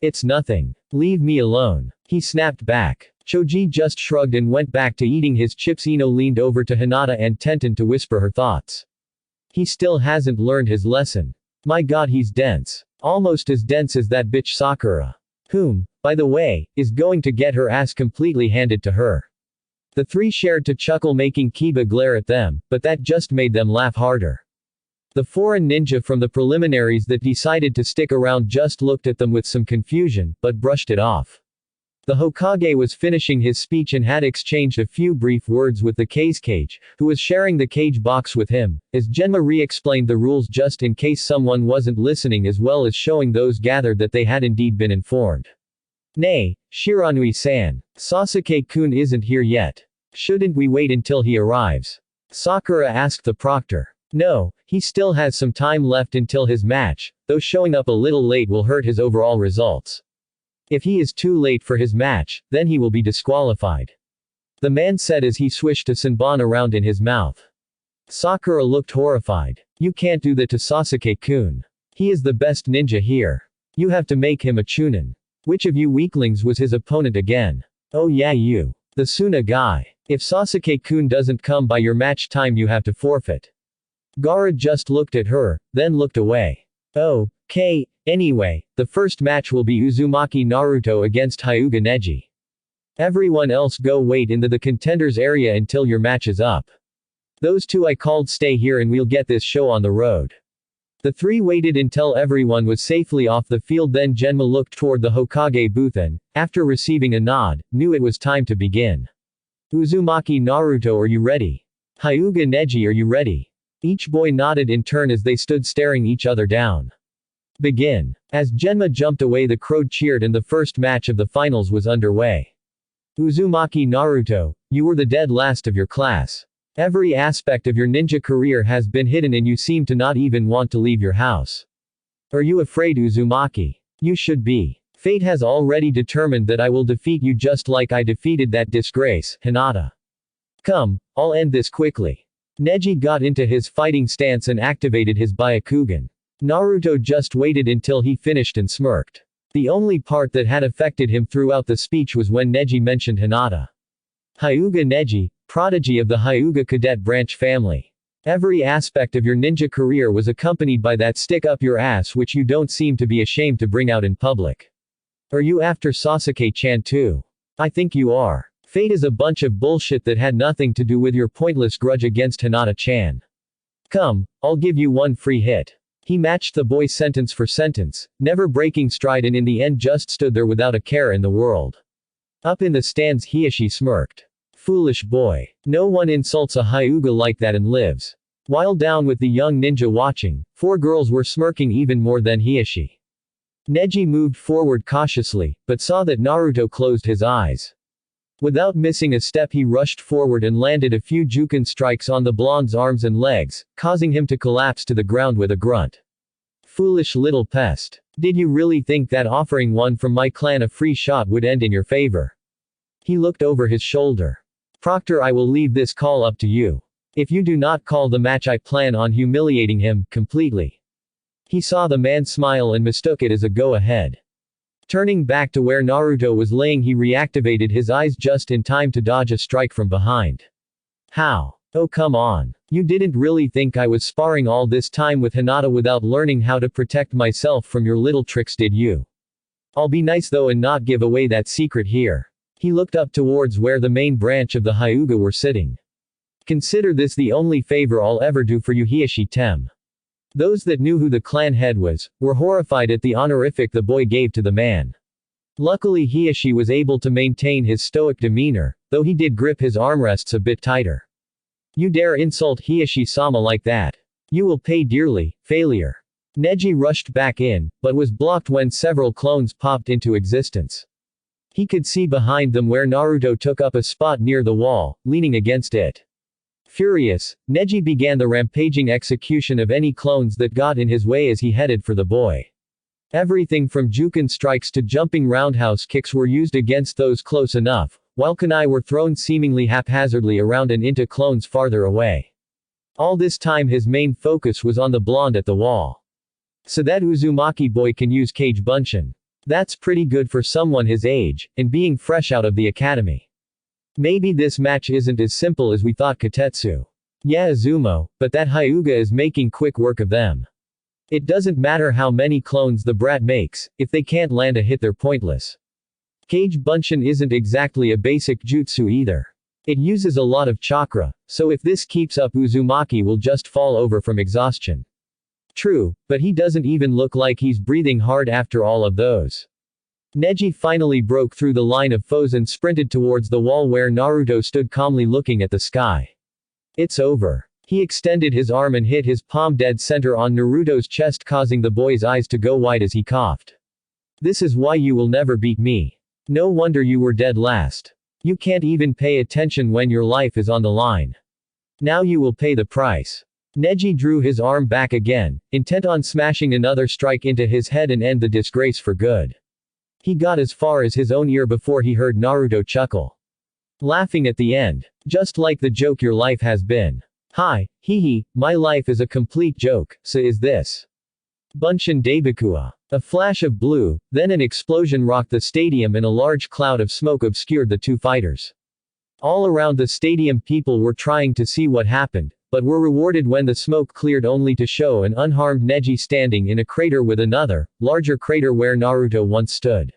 It's nothing. Leave me alone. He snapped back. Choji just shrugged and went back to eating his chips. Ino leaned over to Hinata and Tenten to whisper her thoughts. He still hasn't learned his lesson. My god, he's dense. Almost as dense as that bitch Sakura. Whom, by the way, is going to get her ass completely handed to her. The three shared to chuckle, making Kiba glare at them, but that just made them laugh harder. The foreign ninja from the preliminaries that decided to stick around just looked at them with some confusion, but brushed it off. The Hokage was finishing his speech and had exchanged a few brief words with the Kage, who was sharing the cage box with him, as Genma re-explained the rules just in case someone wasn't listening, as well as showing those gathered that they had indeed been informed. Nay, Shiranui-san. Sasuke-kun isn't here yet. Shouldn't we wait until he arrives? Sakura asked the proctor. No, he still has some time left until his match, though showing up a little late will hurt his overall results. If he is too late for his match, then he will be disqualified. The man said as he swished a Senbon around in his mouth. Sakura looked horrified. You can't do that to Sasuke-kun. He is the best ninja here. You have to make him a chunin. Which of you weaklings was his opponent again? Oh yeah, you. The Suna guy. If Sasuke-kun doesn't come by your match time, you have to forfeit. Gaara just looked at her, then looked away. Oh, okay, anyway, the first match will be Uzumaki Naruto against Hyuga Neji. Everyone else go wait in the contenders area until your match is up. Those two I called stay here and we'll get this show on the road. The three waited until everyone was safely off the field, then Genma looked toward the Hokage booth and, after receiving a nod, knew it was time to begin. Uzumaki Naruto, are you ready? Hyuga Neji, are you ready? Each boy nodded in turn as they stood staring each other down. Begin. As Genma jumped away, the crowd cheered and the first match of the finals was underway. Uzumaki Naruto, you were the dead last of your class. Every aspect of your ninja career has been hidden and you seem to not even want to leave your house. Are you afraid, Uzumaki? You should be. Fate has already determined that I will defeat you just like I defeated that disgrace, Hinata. Come, I'll end this quickly. Neji got into his fighting stance and activated his Byakugan. Naruto just waited until he finished and smirked. The only part that had affected him throughout the speech was when Neji mentioned Hinata. Hyuga Neji, prodigy of the Hyuga cadet branch family. Every aspect of your ninja career was accompanied by that stick up your ass which you don't seem to be ashamed to bring out in public. Are you after Sasuke-chan too? I think you are. Fate is a bunch of bullshit that had nothing to do with your pointless grudge against Hinata-chan. Come, I'll give you one free hit. He matched the boy sentence for sentence, never breaking stride, and in the end just stood there without a care in the world. Up in the stands, Hiashi smirked. Foolish boy. No one insults a Hyuga like that and lives. While down with the young ninja watching, four girls were smirking even more than Hiashi. Neji moved forward cautiously, but saw that Naruto closed his eyes. Without missing a step, he rushed forward and landed a few Juken strikes on the blonde's arms and legs, causing him to collapse to the ground with a grunt. Foolish little pest. Did you really think that offering one from my clan a free shot would end in your favor? He looked over his shoulder. Proctor, I will leave this call up to you. If you do not call the match, I plan on humiliating him completely. He saw the man smile and mistook it as a go-ahead. Turning back to where Naruto was laying, he reactivated his eyes just in time to dodge a strike from behind. How? Oh come on. You didn't really think I was sparring all this time with Hinata without learning how to protect myself from your little tricks, did you? I'll be nice though and not give away that secret here. He looked up towards where the main branch of the Hyuga were sitting. Consider this the only favor I'll ever do for you, Hiashi-tem. Those that knew who the clan head was, were horrified at the honorific the boy gave to the man. Luckily Hiashi was able to maintain his stoic demeanor, though he did grip his armrests a bit tighter. You dare insult Hiashi-sama like that? You will pay dearly, failure. Neji rushed back in, but was blocked when several clones popped into existence. He could see behind them where Naruto took up a spot near the wall, leaning against it. Furious, Neji began the rampaging execution of any clones that got in his way as he headed for the boy. Everything from Juken strikes to jumping roundhouse kicks were used against those close enough, while kunai were thrown seemingly haphazardly around and into clones farther away. All this time his main focus was on the blonde at the wall. So that Uzumaki boy can use Kage Bunshin. That's pretty good for someone his age, and being fresh out of the academy. Maybe this match isn't as simple as we thought, Katetsu. Yeah, Izumo, but that Hyuga is making quick work of them. It doesn't matter how many clones the brat makes, if they can't land a hit they're pointless. Kage Bunshin isn't exactly a basic jutsu either. It uses a lot of chakra, so if this keeps up Uzumaki will just fall over from exhaustion. True, but he doesn't even look like he's breathing hard after all of those. Neji finally broke through the line of foes and sprinted towards the wall where Naruto stood calmly looking at the sky. It's over. He extended his arm and hit his palm dead center on Naruto's chest, causing the boy's eyes to go wide as he coughed. This is why you will never beat me. No wonder you were dead last. You can't even pay attention when your life is on the line. Now you will pay the price. Neji drew his arm back again, intent on smashing another strike into his head and end the disgrace for good. He got as far as his own ear before he heard Naruto chuckle, laughing at the end. Just like the joke your life has been. Hi, hee, my life is a complete joke, so is this. Bunshin Daibakua. A flash of blue, then an explosion rocked the stadium and a large cloud of smoke obscured the two fighters. All around the stadium people were trying to see what happened, but were rewarded when the smoke cleared only to show an unharmed Neji standing in a crater with another, larger crater where Naruto once stood.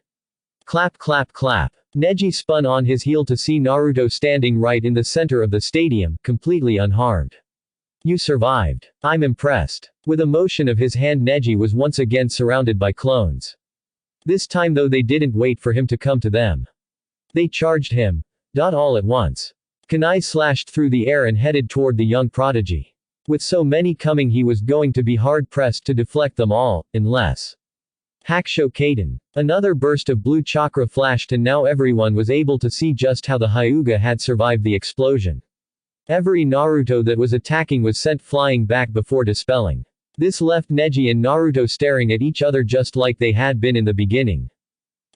Clap clap clap. Neji spun on his heel to see Naruto standing right in the center of the stadium, completely unharmed. You survived. I'm impressed. With a motion of his hand, Neji was once again surrounded by clones. This time though they didn't wait for him to come to them. They charged him. All at once. Kunai slashed through the air and headed toward the young prodigy. With so many coming he was going to be hard-pressed to deflect them all, unless. Hakusho Kaden. Another burst of blue chakra flashed and now everyone was able to see just how the Hyuga had survived the explosion. Every Naruto that was attacking was sent flying back before dispelling. This left Neji and Naruto staring at each other just like they had been in the beginning.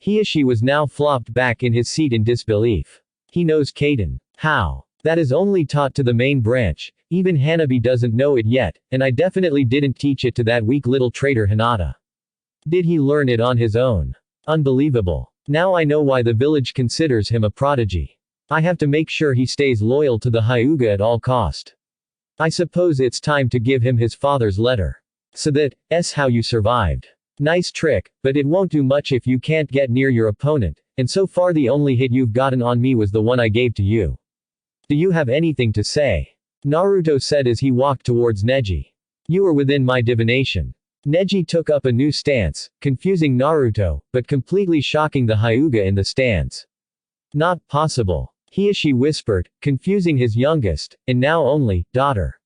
Hiashi was now flopped back in his seat in disbelief. He knows Kaden. How? That is only taught to the main branch, even Hanabi doesn't know it yet, and I definitely didn't teach it to that weak little traitor Hinata. Did he learn it on his own? Unbelievable. Now I know why the village considers him a prodigy. I have to make sure he stays loyal to the Hyuga at all cost. I suppose it's time to give him his father's letter. So that's how you survived. Nice trick, but it won't do much if you can't get near your opponent, and so far the only hit you've gotten on me was the one I gave to you. Do you have anything to say? Naruto said as he walked towards Neji. You are within my divination. Neji took up a new stance, confusing Naruto, but completely shocking the Hyuga in the stands. Not possible. Hiashi whispered, confusing his youngest, and now only, daughter.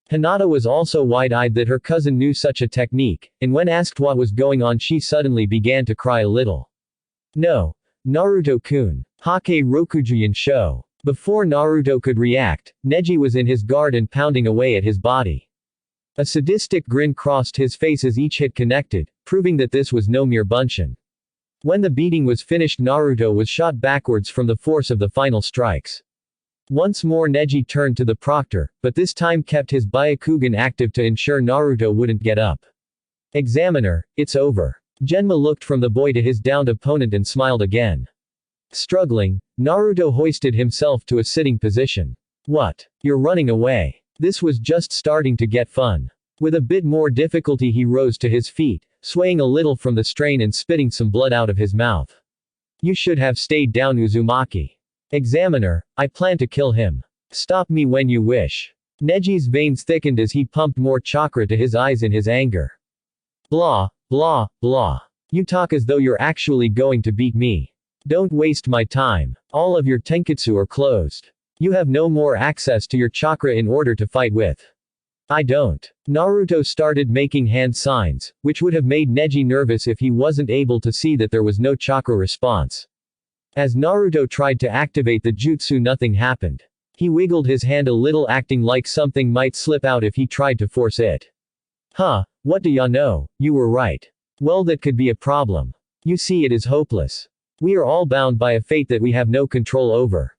Hinata was also wide-eyed that her cousin knew such a technique, and when asked what was going on she suddenly began to cry a little. No. Naruto-kun. Hake Rokujuyan show. Before Naruto could react, Neji was in his guard and pounding away at his body. A sadistic grin crossed his face as each hit connected, proving that this was no mere bunshin. When the beating was finished, Naruto was shot backwards from the force of the final strikes. Once more Neji turned to the proctor, but this time kept his Byakugan active to ensure Naruto wouldn't get up. Examiner, it's over. Genma looked from the boy to his downed opponent and smiled again. Struggling, Naruto hoisted himself to a sitting position. What? You're running away. This was just starting to get fun. With a bit more difficulty he rose to his feet, swaying a little from the strain and spitting some blood out of his mouth. You should have stayed down, Uzumaki. Examiner, I plan to kill him. Stop me when you wish. Neji's veins thickened as he pumped more chakra to his eyes in his anger. Blah, blah, blah. You talk as though you're actually going to beat me. Don't waste my time. All of your tenketsu are closed. You have no more access to your chakra in order to fight with. I don't. Naruto started making hand signs, which would have made Neji nervous if he wasn't able to see that there was no chakra response. As Naruto tried to activate the jutsu, nothing happened. He wiggled his hand a little, acting like something might slip out if he tried to force it. Huh, what do ya know, you were right. Well, that could be a problem. You see, it is hopeless. We are all bound by a fate that we have no control over.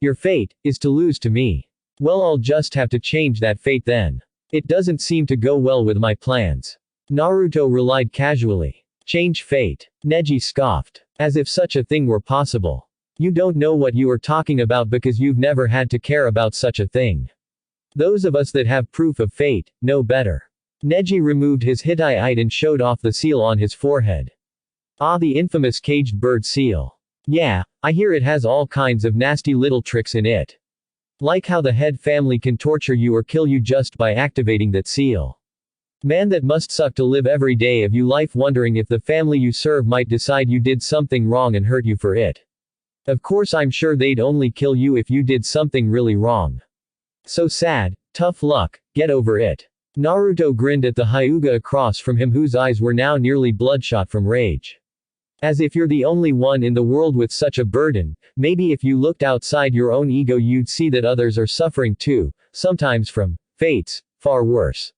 Your fate is to lose to me. Well, I'll just have to change that fate then. It doesn't seem to go well with my plans. Naruto relied casually. Change fate. Neji scoffed. As if such a thing were possible. You don't know what you are talking about because you've never had to care about such a thing. Those of us that have proof of fate, know better. Neji removed his Hittite and showed off the seal on his forehead. Ah, the infamous caged bird seal. Yeah, I hear it has all kinds of nasty little tricks in it. Like how the head family can torture you or kill you just by activating that seal. Man, that must suck to live every day of your life wondering if the family you serve might decide you did something wrong and hurt you for it. Of course, I'm sure they'd only kill you if you did something really wrong. So sad. Tough luck, get over it. Naruto grinned at the Hyuga across from him, whose eyes were now nearly bloodshot from rage. As if you're the only one in the world with such a burden. Maybe if you looked outside your own ego you'd see that others are suffering too, sometimes from fates far worse.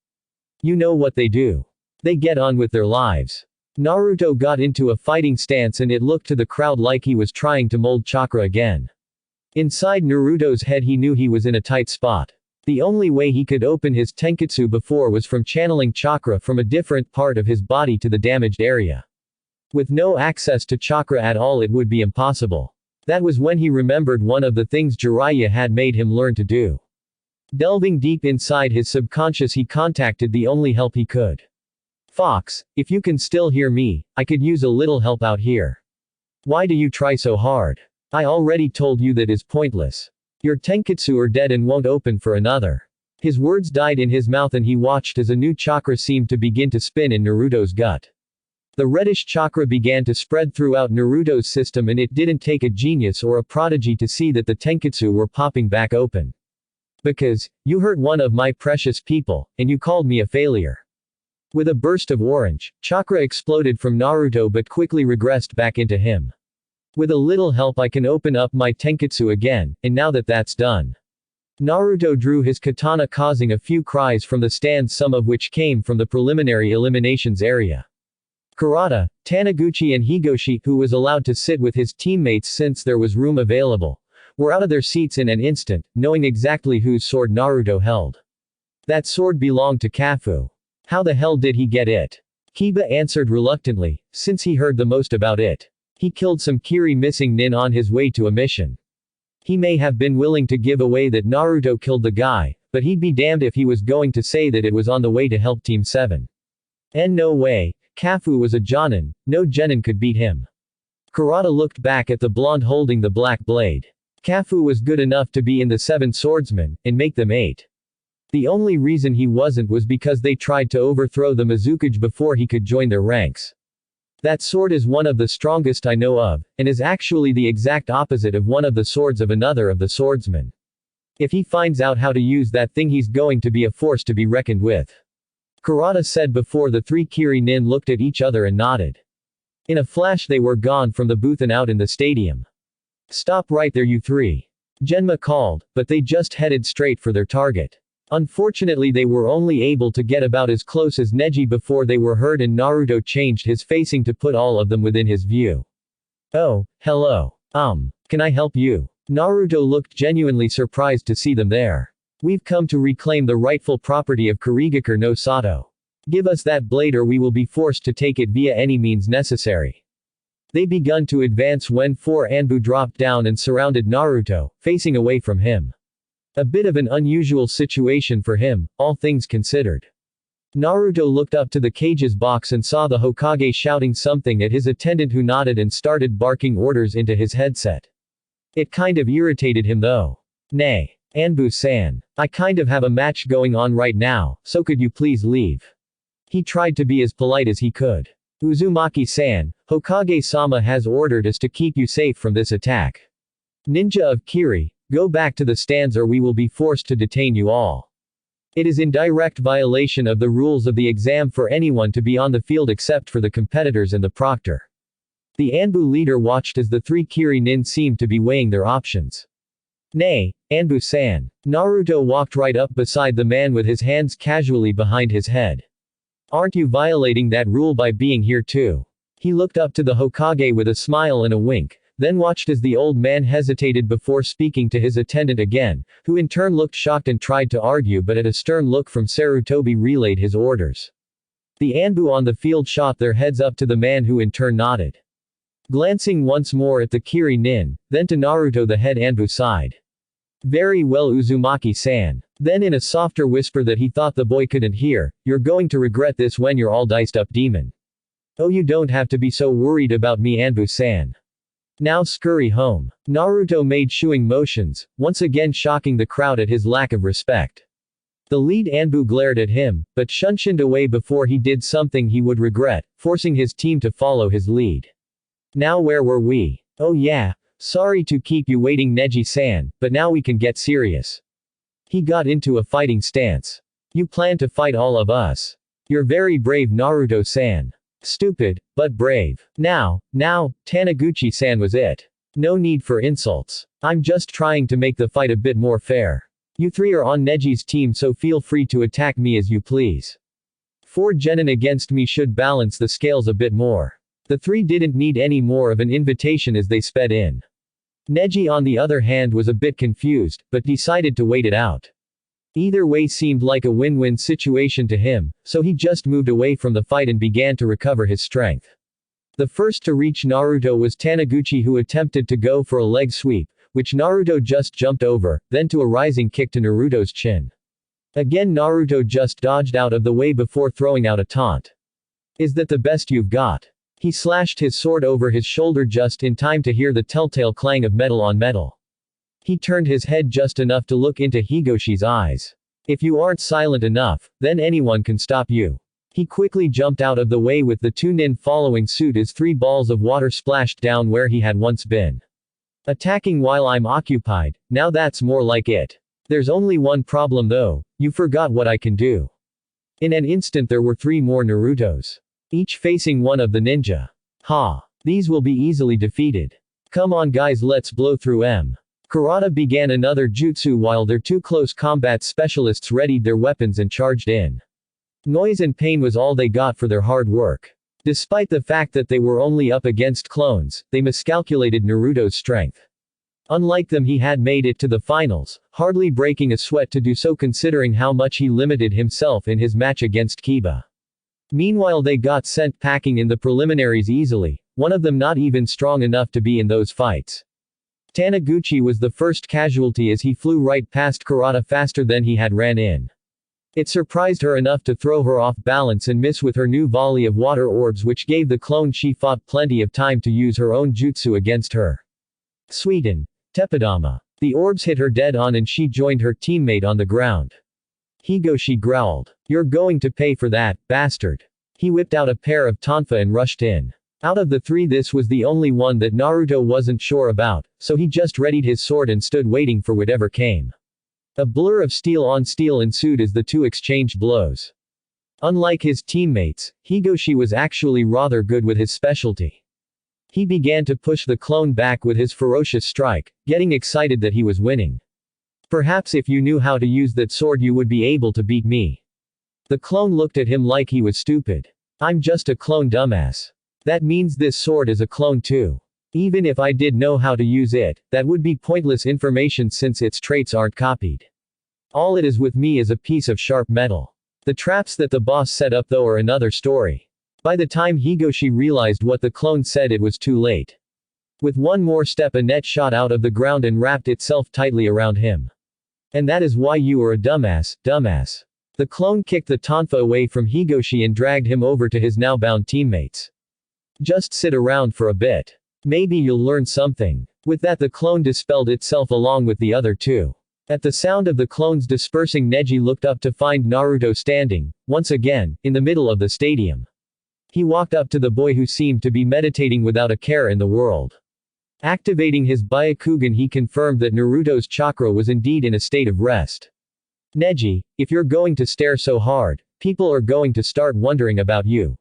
You know what they do. They get on with their lives. Naruto got into a fighting stance and it looked to the crowd like he was trying to mold chakra again. Inside Naruto's head he knew he was in a tight spot. The only way he could open his tenketsu before was from channeling chakra from a different part of his body to the damaged area. With no access to chakra at all it would be impossible. That was when he remembered one of the things Jiraiya had made him learn to do. Delving deep inside his subconscious he contacted the only help he could. Fox, if you can still hear me, I could use a little help out here. Why do you try so hard? I already told you that is pointless. Your tenketsu are dead and won't open for another. His words died in his mouth and he watched as a new chakra seemed to begin to spin in Naruto's gut. The reddish chakra began to spread throughout Naruto's system and it didn't take a genius or a prodigy to see that the tenketsu were popping back open. Because, you hurt one of my precious people, and you called me a failure. With a burst of orange, chakra exploded from Naruto but quickly regressed back into him. With a little help I can open up my tenketsu again, and now that that's done. Naruto drew his katana causing a few cries from the stands, some of which came from the preliminary eliminations area. Kurata, Taniguchi and Higoshi, who was allowed to sit with his teammates since there was room available, were out of their seats in an instant, knowing exactly whose sword Naruto held. That sword belonged to Kafu. How the hell did he get it? Kiba answered reluctantly, since he heard the most about it. He killed some Kiri missing nin on his way to a mission. He may have been willing to give away that Naruto killed the guy, but he'd be damned if he was going to say that it was on the way to help Team 7. And no way, Kafu was a Jonin, no genin could beat him. Kurata looked back at the blonde holding the black blade. Kafu was good enough to be in the 7 swordsmen, and make them 8. The only reason he wasn't was because they tried to overthrow the Mizukage before he could join their ranks. That sword is one of the strongest I know of, and is actually the exact opposite of one of the swords of another of the swordsmen. If he finds out how to use that thing he's going to be a force to be reckoned with. Kurata said before the 3 Kiri nin looked at each other and nodded. In a flash they were gone from the booth and out in the stadium. Stop right there you 3. Genma called, but they just headed straight for their target. Unfortunately they were only able to get about as close as Neji before they were heard and Naruto changed his facing to put all of them within his view. Oh, hello. Can I help you? Naruto looked genuinely surprised to see them there. We've come to reclaim the rightful property of Kurigakure no Sato. Give us that blade or we will be forced to take it via any means necessary. They begun to advance when 4 Anbu dropped down and surrounded Naruto, facing away from him. A bit of an unusual situation for him, all things considered. Naruto looked up to the cage's box and saw the Hokage shouting something at his attendant who nodded and started barking orders into his headset. It kind of irritated him though. Nay. Anbu-san. I kind of have a match going on right now, so could you please leave? He tried to be as polite as he could. Uzumaki-san, Hokage-sama has ordered us to keep you safe from this attack. Ninja of Kiri, go back to the stands or we will be forced to detain you all. It is in direct violation of the rules of the exam for anyone to be on the field except for the competitors and the proctor. The Anbu leader watched as the 3 Kiri nin seemed to be weighing their options. Nay, Anbu-san. Naruto walked right up beside the man with his hands casually behind his head. Aren't you violating that rule by being here too? He looked up to the Hokage with a smile and a wink, then watched as the old man hesitated before speaking to his attendant again, who in turn looked shocked and tried to argue but at a stern look from Sarutobi relayed his orders. The Anbu on the field shot their heads up to the man who in turn nodded. Glancing once more at the Kiri nin, then to Naruto the head Anbu sighed. Very well Uzumaki-san. Then in a softer whisper that he thought the boy couldn't hear, you're going to regret this when you're all diced up demon. Oh you don't have to be so worried about me Anbu-san. Now scurry home. Naruto made shooing motions, once again shocking the crowd at his lack of respect. The lead Anbu glared at him, but shunshined away before he did something he would regret, forcing his team to follow his lead. Now where were we? Oh yeah, sorry to keep you waiting Neji-san, but now we can get serious. He got into a fighting stance. You plan to fight all of us. You're very brave Naruto-san. Stupid, but brave. Now, Taniguchi-san was it. No need for insults. I'm just trying to make the fight a bit more fair. You three are on Neji's team, so feel free to attack me as you please. 4 genin against me should balance the scales a bit more. The three didn't need any more of an invitation as they sped in. Neji on the other hand was a bit confused, but decided to wait it out. Either way seemed like a win-win situation to him, so he just moved away from the fight and began to recover his strength. The first to reach Naruto was Taniguchi, who attempted to go for a leg sweep, which Naruto just jumped over, then to a rising kick to Naruto's chin. Again Naruto just dodged out of the way before throwing out a taunt. Is that the best you've got? He slashed his sword over his shoulder just in time to hear the telltale clang of metal on metal. He turned his head just enough to look into Higoshi's eyes. If you aren't silent enough, then anyone can stop you. He quickly jumped out of the way with the 2 nin following suit as 3 balls of water splashed down where he had once been. Attacking while I'm occupied, now that's more like it. There's only one problem though, you forgot what I can do. In an instant there were 3 more Narutos. Each facing one of the ninja. Ha! These will be easily defeated. Come on guys, let's blow through M. Kurata began another jutsu while their 2 close combat specialists readied their weapons and charged in. Noise and pain was all they got for their hard work. Despite the fact that they were only up against clones, they miscalculated Naruto's strength. Unlike them, he had made it to the finals, hardly breaking a sweat to do so considering how much he limited himself in his match against Kiba. Meanwhile they got sent packing in the preliminaries easily, one of them not even strong enough to be in those fights. Taniguchi was the first casualty as he flew right past Kurata faster than he had ran in. It surprised her enough to throw her off balance and miss with her new volley of water orbs, which gave the clone she fought plenty of time to use her own jutsu against her. Sweden. Teppadama. The orbs hit her dead on and she joined her teammate on the ground. Higoshi growled. You're going to pay for that, bastard. He whipped out a pair of tonfa and rushed in. Out of the 3 this was the only one that Naruto wasn't sure about, so he just readied his sword and stood waiting for whatever came. A blur of steel on steel ensued as the 2 exchanged blows. Unlike his teammates, Higoshi was actually rather good with his specialty. He began to push the clone back with his ferocious strike, getting excited that he was winning. Perhaps if you knew how to use that sword you would be able to beat me. The clone looked at him like he was stupid. I'm just a clone dumbass. That means this sword is a clone too. Even if I did know how to use it, that would be pointless information since its traits aren't copied. All it is with me is a piece of sharp metal. The traps that the boss set up though are another story. By the time Higoshi realized what the clone said, it was too late. With one more step a net shot out of the ground and wrapped itself tightly around him. And that is why you are a dumbass, dumbass. The clone kicked the tonfa away from Higoshi and dragged him over to his now bound teammates. Just sit around for a bit. Maybe you'll learn something. With that the clone dispelled itself along with the other 2. At the sound of the clones dispersing, Neji looked up to find Naruto standing, once again, in the middle of the stadium. He walked up to the boy who seemed to be meditating without a care in the world. Activating his Byakugan, he confirmed that Naruto's chakra was indeed in a state of rest. Neji, if you're going to stare so hard, people are going to start wondering about you.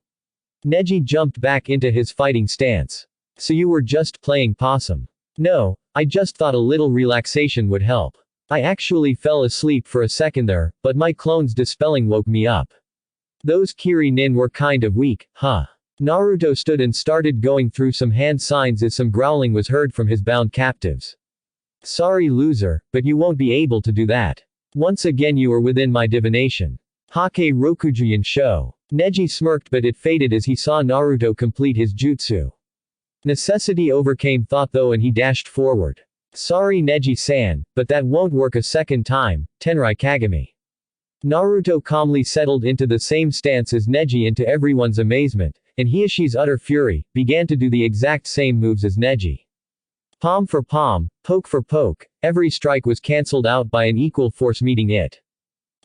Neji jumped back into his fighting stance. So you were just playing possum? No, I just thought a little relaxation would help. I actually fell asleep for a second there, but my clone's dispelling woke me up. Those Kiri nin were kind of weak, huh? Naruto stood and started going through some hand signs as some growling was heard from his bound captives. Sorry loser, but you won't be able to do that. Once again you are within my divination. Hake Rokujuyan Sho. Neji smirked, but it faded as he saw Naruto complete his jutsu. Necessity overcame thought though and he dashed forward. Sorry Neji-san, but that won't work a second time, Tenrai Kagami. Naruto calmly settled into the same stance as Neji and to everyone's amazement, and Hiyoshi's utter fury, began to do the exact same moves as Neji. Palm for palm, poke for poke, every strike was cancelled out by an equal force meeting it.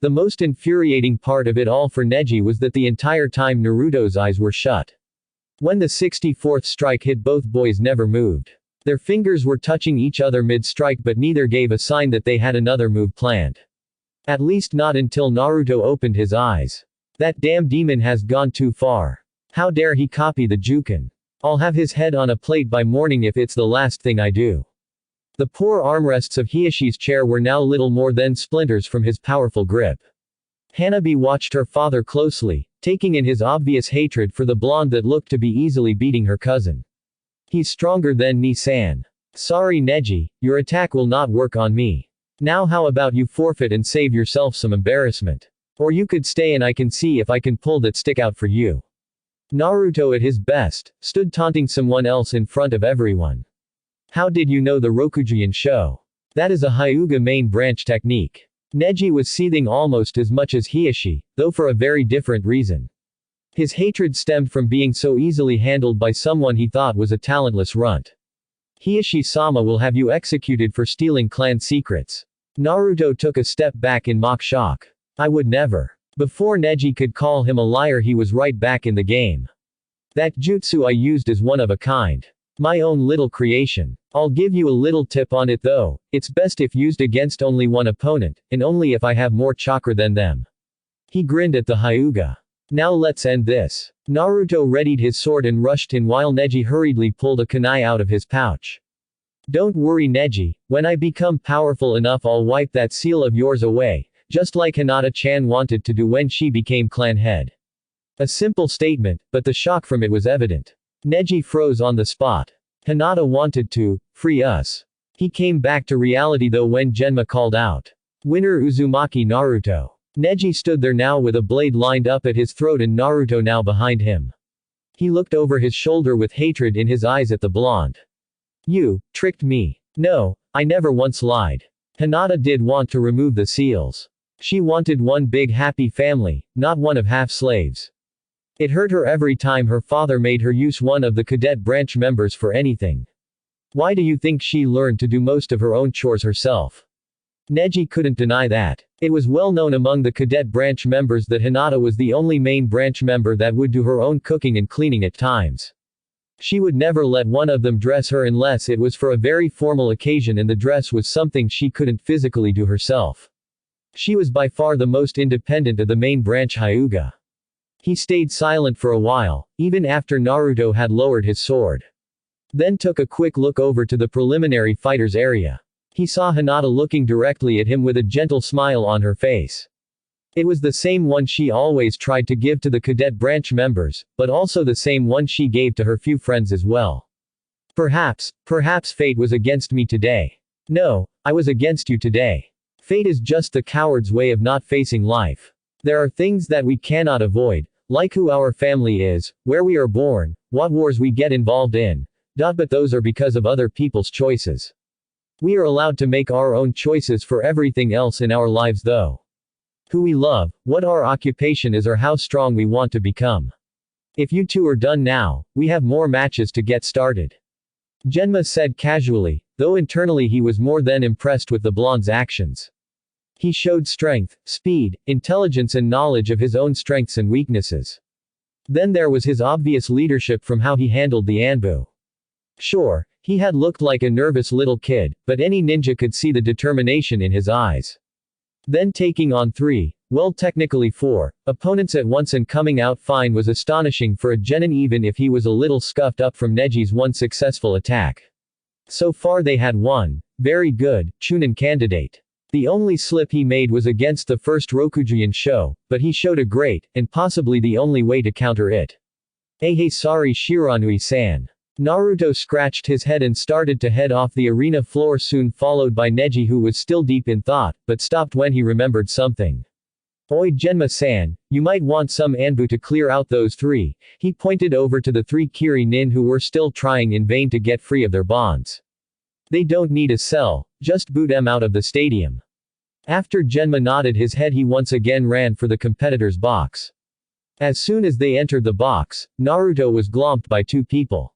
The most infuriating part of it all for Neji was that the entire time Naruto's eyes were shut. When the 64th strike hit, both boys never moved. Their fingers were touching each other mid-strike, but neither gave a sign that they had another move planned. At least not until Naruto opened his eyes. That damn demon has gone too far. How dare he copy the Juken? I'll have his head on a plate by morning if it's the last thing I do. The poor armrests of Hiashi's chair were now little more than splinters from his powerful grip. Hanabi watched her father closely, taking in his obvious hatred for the blonde that looked to be easily beating her cousin. He's stronger than Ni-san. Sorry Neji, your attack will not work on me. Now how about you forfeit and save yourself some embarrassment? Or you could stay and I can see if I can pull that stick out for you. Naruto at his best, stood taunting someone else in front of everyone. How did you know the Rokujuin show? That is a Hyuga main branch technique. Neji was seething almost as much as Hiashi, though for a very different reason. His hatred stemmed from being so easily handled by someone he thought was a talentless runt. Hiashi-sama will have you executed for stealing clan secrets. Naruto took a step back in mock shock. I would never. Before Neji could call him a liar, he was right back in the game. That jutsu I used is one of a kind. My own little creation. I'll give you a little tip on it though, it's best if used against only one opponent, and only if I have more chakra than them. He grinned at the Hyuga. Now let's end this. Naruto readied his sword and rushed in while Neji hurriedly pulled a kunai out of his pouch. Don't worry Neji, when I become powerful enough I'll wipe that seal of yours away, just like Hinata-chan wanted to do when she became clan head. A simple statement, but the shock from it was evident. Neji froze on the spot. Hinata wanted to free us. He came back to reality though when Genma called out. Winner Uzumaki Naruto. Neji stood there now with a blade lined up at his throat and Naruto now behind him. He looked over his shoulder with hatred in his eyes at the blonde. You tricked me. No, I never once lied. Hinata did want to remove the seals. She wanted one big happy family, not one of half-slaves. It hurt her every time her father made her use one of the cadet branch members for anything. Why do you think she learned to do most of her own chores herself? Neji couldn't deny that. It was well known among the cadet branch members that Hinata was the only main branch member that would do her own cooking and cleaning at times. She would never let one of them dress her unless it was for a very formal occasion and the dress was something she couldn't physically do herself. She was by far the most independent of the main branch Hyuga. He stayed silent for a while, even after Naruto had lowered his sword. Then took a quick look over to the preliminary fighters area. He saw Hinata looking directly at him with a gentle smile on her face. It was the same one she always tried to give to the cadet branch members, but also the same one she gave to her few friends as well. Perhaps fate was against me today. No, I was against you today. Fate is just the coward's way of not facing life. There are things that we cannot avoid, like who our family is, where we are born, what wars we get involved in. But those are because of other people's choices. We are allowed to make our own choices for everything else in our lives though. Who we love, what our occupation is or how strong we want to become. If you two are done now, we have more matches to get started. Genma said casually, though internally he was more than impressed with the blonde's actions. He showed strength, speed, intelligence and knowledge of his own strengths and weaknesses. Then there was his obvious leadership from how he handled the Anbu. Sure, he had looked like a nervous little kid, but any ninja could see the determination in his eyes. Then taking on 3, well technically 4, opponents at once and coming out fine was astonishing for a genin even if he was a little scuffed up from Neji's one successful attack. So far they had one, very good, Chunin candidate. The only slip he made was against the first Rokujuin show, but he showed a great, and possibly the only way to counter it. Hey sorry Shiranui-san. Naruto scratched his head and started to head off the arena floor soon followed by Neji who was still deep in thought, but stopped when he remembered something. Oi Genma-san, you might want some Anbu to clear out those 3, he pointed over to the 3 Kiri-nin who were still trying in vain to get free of their bonds. They don't need a cell, just boot them out of the stadium. After Genma nodded his head he once again ran for the competitor's box. As soon as they entered the box, Naruto was glomped by 2 people.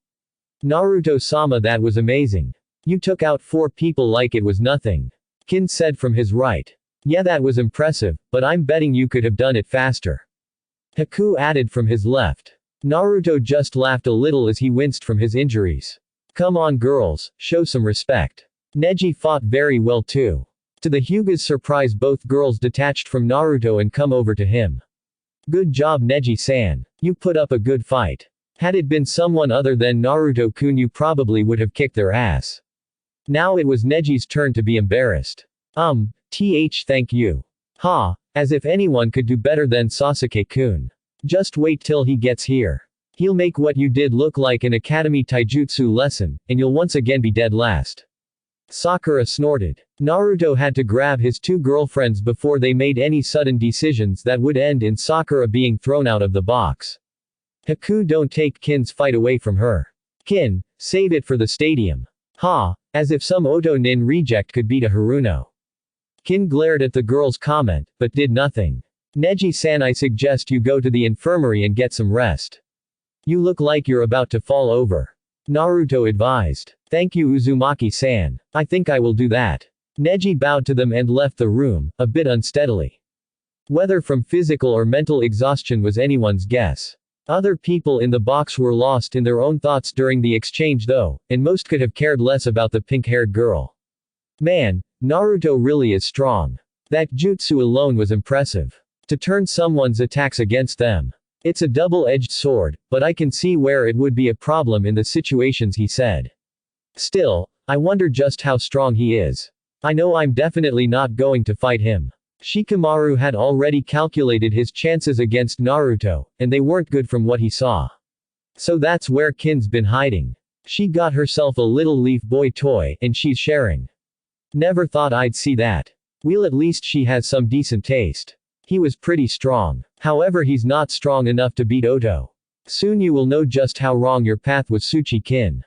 Naruto-sama, that was amazing. You took out 4 people like it was nothing. Kin said from his right. Yeah, that was impressive, but I'm betting you could have done it faster. Haku added from his left. Naruto just laughed a little as he winced from his injuries. Come on girls, show some respect. Neji fought very well too. To the Hyuga's surprise, both girls detached from Naruto and come over to him. Good job Neji-san. You put up a good fight. Had it been someone other than Naruto-kun, you probably would have kicked their ass. Now it was Neji's turn to be embarrassed. Thank you. Ha, as if anyone could do better than Sasuke-kun. Just wait till he gets here. He'll make what you did look like an academy taijutsu lesson, and you'll once again be dead last. Sakura snorted. Naruto had to grab his two girlfriends before they made any sudden decisions that would end in Sakura being thrown out of the box. Haku, don't take Kin's fight away from her. Kin, save it for the stadium. Ha, as if some Oto Nin reject could beat a Haruno. Kin glared at the girl's comment, but did nothing. Neji-san, I suggest you go to the infirmary and get some rest. You look like you're about to fall over. Naruto advised. Thank you Uzumaki-san. I think I will do that. Neji bowed to them and left the room, a bit unsteadily. Whether from physical or mental exhaustion was anyone's guess. Other people in the box were lost in their own thoughts during the exchange though, and most could have cared less about the pink-haired girl. Man, Naruto really is strong. That jutsu alone was impressive. To turn someone's attacks against them. It's a double-edged sword, but I can see where it would be a problem in the situations, he said. Still, I wonder just how strong he is. I know I'm definitely not going to fight him. Shikamaru had already calculated his chances against Naruto, and they weren't good from what he saw. So that's where Kin's been hiding. She got herself a little leaf boy toy, and she's sharing. Never thought I'd see that. Well, at least she has some decent taste. He was pretty strong. However, he's not strong enough to beat Oto. Soon you will know just how wrong your path was, Tsuchi-kin.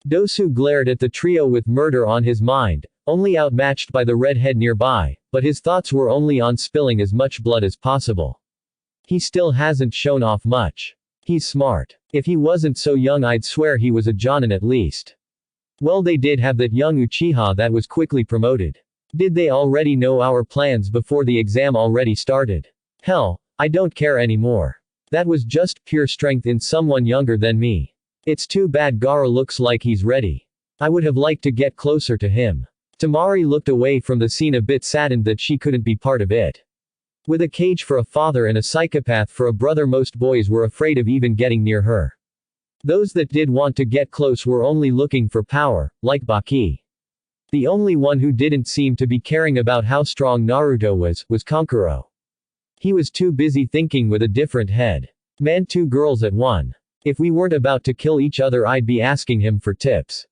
Dosu glared at the trio with murder on his mind, only outmatched by the redhead nearby, but his thoughts were only on spilling as much blood as possible. He still hasn't shown off much. He's smart. If he wasn't so young, I'd swear he was a Jonin at least. Well, they did have that young Uchiha that was quickly promoted. Did they already know our plans before the exam already started? Hell, I don't care anymore. That was just pure strength in someone younger than me. It's too bad Gaara looks like he's ready. I would have liked to get closer to him. Tamari looked away from the scene a bit saddened that she couldn't be part of it. With a cage for a father and a psychopath for a brother, most boys were afraid of even getting near her. Those that did want to get close were only looking for power, like Baki. The only one who didn't seem to be caring about how strong Naruto was Kankuro. He was too busy thinking with a different head. Man, two girls at one. If we weren't about to kill each other, I'd be asking him for tips.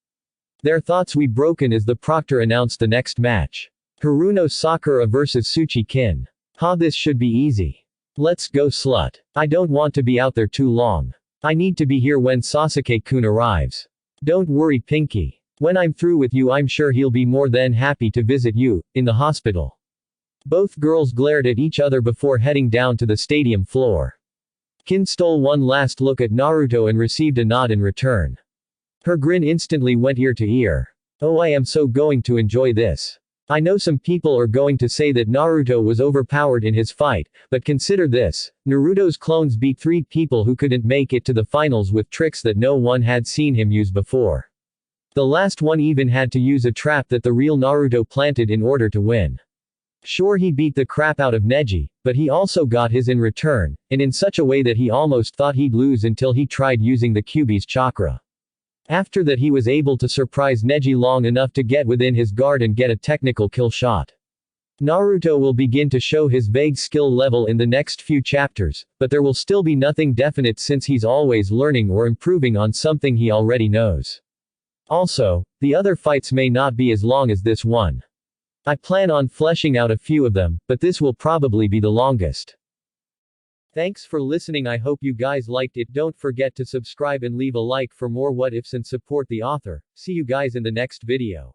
Their thoughts we broken as the proctor announced the next match. Haruno Sakura vs Tsuchi-kin. Ha, this should be easy. Let's go slut. I don't want to be out there too long. I need to be here when Sasuke-kun arrives. Don't worry Pinky. When I'm through with you, I'm sure he'll be more than happy to visit you, in the hospital. Both girls glared at each other before heading down to the stadium floor. Kin stole one last look at Naruto and received a nod in return. Her grin instantly went ear to ear. Oh, I am so going to enjoy this. I know some people are going to say that Naruto was overpowered in his fight, but consider this, Naruto's clones beat 3 people who couldn't make it to the finals with tricks that no one had seen him use before. The last one even had to use a trap that the real Naruto planted in order to win. Sure, he beat the crap out of Neji, but he also got his in return, and in such a way that he almost thought he'd lose until he tried using the Kyuubi's chakra. After that, he was able to surprise Neji long enough to get within his guard and get a technical kill shot. Naruto will begin to show his vague skill level in the next few chapters, but there will still be nothing definite since he's always learning or improving on something he already knows. Also, the other fights may not be as long as this one. I plan on fleshing out a few of them, but this will probably be the longest. Thanks for listening. I hope you guys liked it. Don't forget to subscribe and leave a like for more what ifs and support the author. See you guys in the next video.